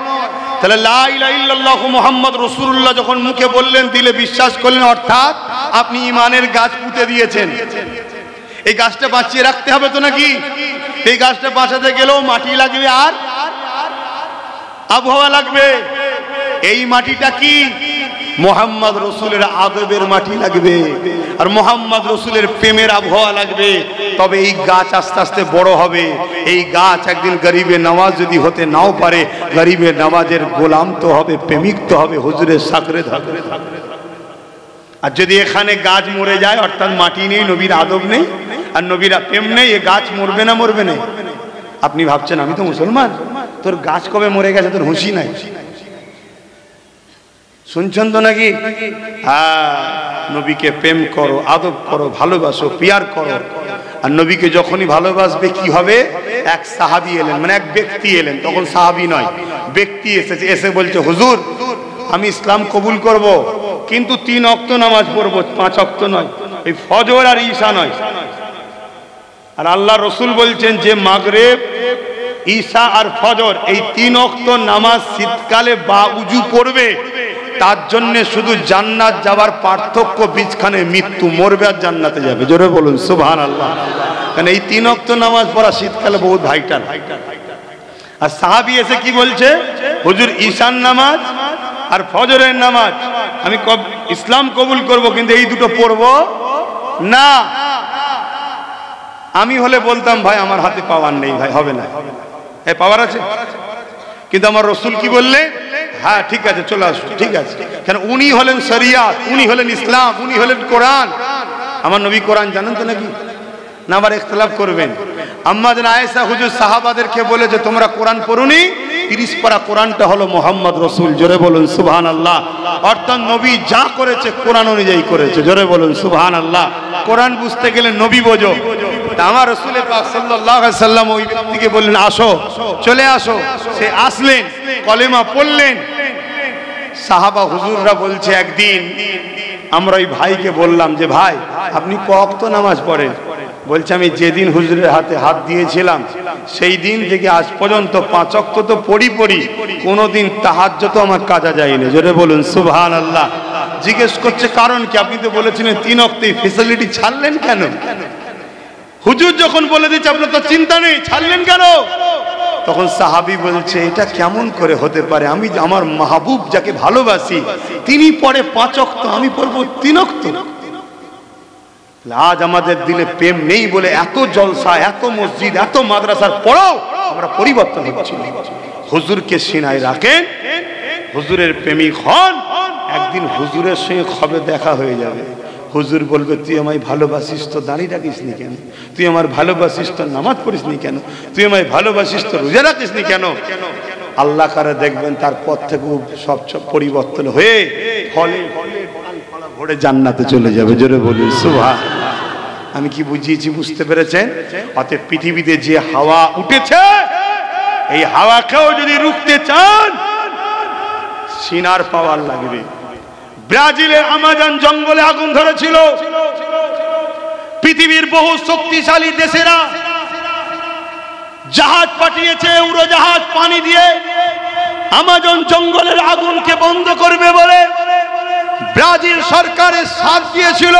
তাহলে লা ইলাহা ইল্লাল্লাহু মুহাম্মদ রাসূলুল্লাহ যখন মুখে বললেন, দিলে বিশ্বাস করলেন, অর্থাৎ আপনি ঈমানের গাছ পুঁতে দিয়েছেন। এই গাছটা বাঁচিয়ে রাখতে হবে তো নাকি? এই গাছটা বাঁচাতে গেলেও মাটি লাগবে আর আবহাওয়া লাগবে। এই মাটিটা কি? মোহাম্মদ রসুলের আদবের মাটি লাগবে আর মোহাম্মদ রসুলের প্রেমের আবহাওয়া লাগবে, তবে এই গাছ আস্তে আস্তে বড় হবে। এই গাছ একদিন গরিবে নওয়াজ যদি হতে নাও পারে, গরিবে নওয়াজের গোলাম তো হবে, প্রেমিক তো হবে, হুজুরের সাগরেদ হবে। আর যদি এখানে গাছ মরে যায়, অর্থাৎ মাটি নেই, নবীর আদব নেই আর নবীর প্রেম নেই, এ গাছ মরবে না মরবে না? আপনি ভাবছেন আমি তো মুসলমান, তোর গাছ কবে মরে গেছে, তোর হুঁশি নাই? শুনছেন তো নাকি? হ্যাঁ, নবীকে প্রেম করো, আদব করো, ভালোবাসো, পিয়ার করো। আর নবীকে যখনই ভালোবাসবে কি হবে? এক সাহাবী এলেন, মানে এক ব্যক্তি এলেন, তখন সাহাবী নয়, ব্যক্তি এসেছে, এসে বলছে হুজুর আমি ইসলাম কবুল করব, কিন্তু 3 ওয়াক্ত নামাজ পড়বো, 5 ওয়াক্ত নয়, এই ফজর আর ঈশা নয়। আর আল্লাহ রসুল বলছেন যে মাগরিব, ঈশা আর ফজর এই 3 ওয়াক্ত নামাজ শীতকালে বা উজু পড়বে, তার জন্য শুধু জান্নাত যাওয়ার পার্থক্য বীজখানে মৃত্যু, মরবে আর জান্নাতে যাবে। জোরে বলুন সুবহানাল্লাহ। কারণ এই 3 ওয়াক্ত নামাজ পড়া শীতকালে বহুত ভাইটাল। আর সাহাবী এসে কি বলছে, হুজুর ঈশার নামাজ আর ফজরের নামাজ আমি ইসলাম কবুল করব, কিন্তু এই দুটো পড়বো না। আমি হলে বলতাম ভাই আমার হাতে পাওয়ার নেই, ভাই হবে না। এই পাওয়ার আছে, কিন্তু আমার রসুল কি বললে, হ্যাঁ ঠিক আছে চলে আসো, ঠিক আছে। কেন? উনি হলেন শরিয়াত, উনি হলেন ইসলাম, উনি হলেন কোরআন। আমার নবী কোরআন জানেন তো নাকি? না আবার ইখতিলাফ করবেন। আম্মা জান আয়েশা হুজুর সাহাবাদেরকে বলেছে তোমরা কোরআন পড়ুনি, 30 পারা কোরআনটা হলো মোহাম্মদ রসুল। জোরে বলুন সুবহানাল্লাহ। অর্থাৎ নবী যা করেছে কোরআন অনুযায়ী করেছে। জোরে বলুন সুবহানাল্লাহ। কোরআন বুঝতে গেলে নবী বোঝো। তা আমার রাসূল পাক সাল্লাল্লাহু আলাইহি সাল্লাম ওই ব্যক্তিকে বললেন আসো, চলে আসো। সে আসলেন, কলেমা পড়লেন। সাহাবা হুজুররা বলছে একদিন আমরা ওই ভাইকে বললাম যে ভাই আপনি ক ওয়াক্ত নামাজ পড়েন? বলছে আমি যেদিন হুজুরের হাতে হাত দিয়েছিলাম সেই দিন থেকে আজ পর্যন্ত 5 ওয়াক্ত তো পড়ি, কোনোদিন তাহাজ্জুদ আমার কাজা যায়নি। জোরে বলুন সুবহানাল্লাহ। জিজ্ঞেস করছে কারণ কি? আপনি তো বলেছিলেন 3 ওয়াক্তেই, ফ্যাসিলিটি ছাড়লেন কেন? হুজুর যখন বলে দিচ্ছে আপনার তো চিন্তা নেই, ছাড়লেন কেন? তখন সাহাবী বলছে এটা কেমন করে হতে পারে? আমি আমার মাহবুব যাকে ভালোবাসি তিনি পড়ে 5 ওয়াক্ত, আমি পড়বো 3 ওয়াক্ত। আজ আমাদের দিলে প্রেম নেই বলে এত জলসা, এত মসজিদ, এত মাদ্রাসার পড়াও আমরা পরিবর্তন হচ্ছি। হুজুরকে সিনায় রাখেন, হুজুরের প্রেমিক হন, একদিন হুজুরের সঙ্গে কবে দেখা হয়ে যাবে। হুজুর বলবে তুই আমায় ভালোবাসিস তো দাঁড়িয়ে রাখিস নি কেন? তুই আমার ভালোবাসিস তো নামাজ পড়িস নি কেন? তুই আমায় ভালোবাসিস তো রোজা রাখিস নি কেন? আল্লাহ কারে দেখবেন তার পথ থেকে সব পরিবর্তন হয়ে ফলে ভরে জান্নাতে চলে যাবে। জোরে বলুন সুবহানাল্লাহ। আমি কি বুঝিয়েছি বুঝতে পেরেছেন? অতএব পৃথিবীতে যে হাওয়া উঠেছে এই হাওয়াকেও যদি রুখতে চান সিনার পাওয়ার লাগবে। ব্রাজিলের আমাজন জঙ্গলে আগুন ধরেছিল, পৃথিবীর বহু শক্তিশালী দেশেরা জাহাজ পাঠিয়েছে, উড়োজাহাজ পানি দিয়ে আমাজন জঙ্গলের আগুনকে বন্ধ করবে বলে ব্রাজিল সরকারের সাথ দিয়েছিল।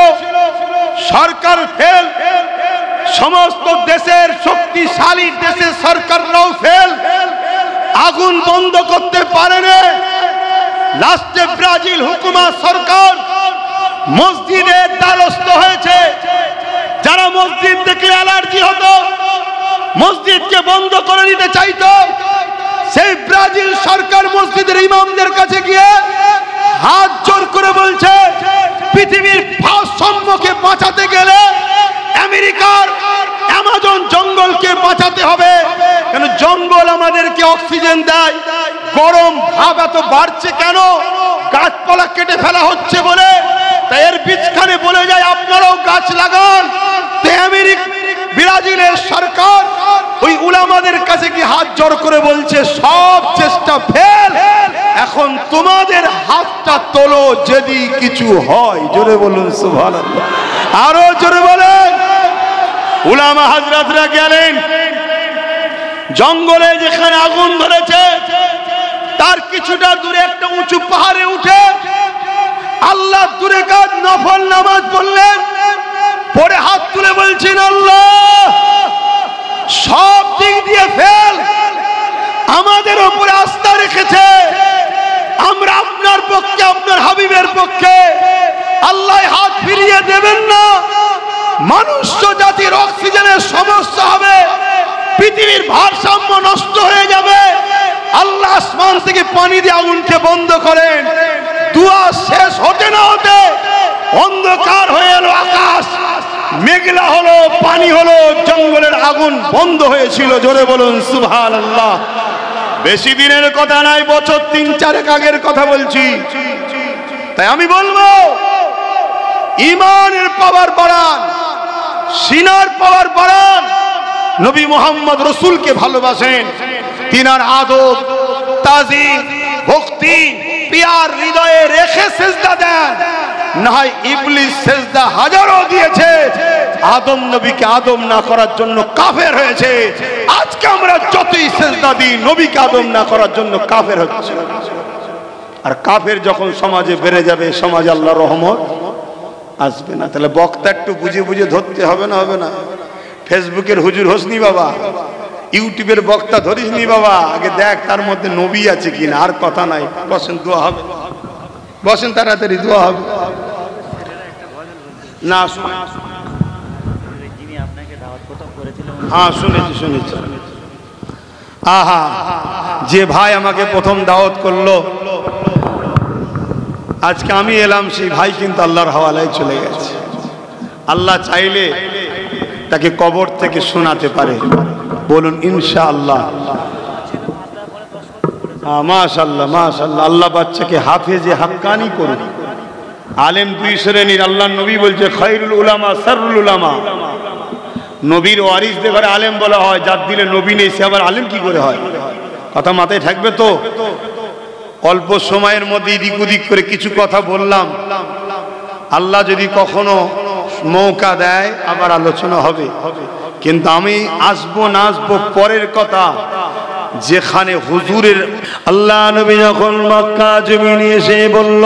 সরকার ফেল, সমস্ত দেশের শক্তিশালী দেশের সরকাররাও ফেল, আগুন বন্ধ করতে পারেনি। লাস্টে ব্রাজিল হুকুমত সরকার মসজিদের দ্বারস্থ হয়েছে। যারা মসজিদ দেখলে অ্যালার্জি হতো, মসজিদকে বন্ধ করে দিতে চাইতো, সেই ব্রাজিল সরকার মসজিদের ইমামদের কাছে গিয়ে হাত জোর করে বলছে পৃথিবীর ভারসাম্যকে বাঁচাতে গেলে আমেরিকার আমাজন জঙ্গলকে বাঁচাতে হবে। কেন? জঙ্গল আমাদেরকে অক্সিজেন দেয়। গরম ভাব এত বাড়ছে কেন? গাছপালা কেটে ফেলা হচ্ছে বলে। তাই এর বীজখানে বলে যায় আপনারাও গাছ লাগান। ব্রাজিলের সরকার ওই উলামাদের কাছে কি হাত জোর করে বলছে সব চেষ্টা ফেল, এখন তোমাদের হাতটা তোলো যদি কিছু হয়। জোরে বলুন সুবহানাল্লাহ। আরো জোরে বলেন। উলামা হযরতরা গেলেন জঙ্গলে, যেখানে আগুন ধরেছে তার কিছুটা দূরে একটা উঁচু পাহাড়ে উঠে আল্লাহ দূরে কাজ নফল নামাজ পড়লেন, পরে হাত তুলে বলছেন আল্লাহ সব দিক দিয়ে ফেল, আমাদের উপরে আস্থা রেখেছে, আমরা আপনার পক্ষে আপনার হাবিবের ঢুকতে দেবেন না। মনুষ্য জাতির অক্সিজেনের সমস্যা হবে, পৃথিবীর ভারসাম্য নষ্ট হয়ে যাবে। আল্লাহ আসমান থেকে পানি দিয়ে আগুনকে বন্ধ করেন, দুয়া শেষ হতে না হতে অন্ধকার হয়ে এলো আকাশ, মেঘলা হলো, পানি হলো, জঙ্গলের আগুন বন্ধ হয়েছিল। জোরে বলুন সুবহানাল্লাহ। বেশি দিনের কথা নাই, বছর 3-4 আগের কথা বলছি। তাই আমি বলবো ঈমানের পাওয়ার বাড়ান, সিনার পাওয়ার বাড়ান। নবী মুহাম্মদ রাসূলকে ভালোবাসেন, তিনার আদব, তাজিম, ভক্তি পিয়ার হৃদয়ে রেখে সিজদা দেন। না হয় ইবলিস সিজদা হাজারও দিয়েছে, আদম নবীকে আদম না করার জন্য কাফের হয়েছে। আজকে আমরা যতই সিজদা দিই, নবীকে আদম না করার জন্য কাফের হচ্ছে। আর কাফের যখন সমাজে বেড়ে যাবে, সমাজে আল্লাহর রহমত আসবে না। তাহলে বক্তা একটু বুঝে বুঝে ধরতে হবে না? হবে না? ফেসবুকের হুজুর হোসনি বাবা, ইউটিউবের বক্তা ধরিস নি বাবা, আগে দেখ তার মধ্যে নবী আছে কিনা। আর কথা নাই, বসেন দোয়া হবে, বসেন তাড়াতাড়ি দোয়া হবে। না হ্যাঁ শুনেছি শুনেছি। আহা, যে ভাই আমাকে প্রথম দাওয়াত করলো, আজকে আমি এলাম, সেই ভাই কিন্তু আল্লাহর হাওয়ালায় চলে গেছে। আল্লাহ চাইলে তাকে কবর থেকে শোনাতে পারে। বলুন ইনশাআল্লাহ। মাশাআল্লাহ মাশাআল্লাহ। আল্লাহ বাচ্চাকে হাফেজে হাক্কানি করুন। আলেম দুই শ্রেণীর, আল্লাহ নবী বলছে খায়রুল উলামা শাররুল উলামা। নবীর ওয়ারিসদের ঘরে আলেম বলা হয়, যার দিলে নবী নেই সে আবার আলেম কি করে হয়? কথা মাথায় থাকবে তো। অল্প সময়ের মধ্যে এদিক ওদিক করে কিছু কথা বললাম, আল্লাহ যদি কখনো মৌকা দেয় আবার আলোচনা হবে। কিন্তু আমি আসবো না আসবো পরের কথা, যেখানে হুজুরের আল্লাহ নবী যখন মক্কা জমিনে এসে বলল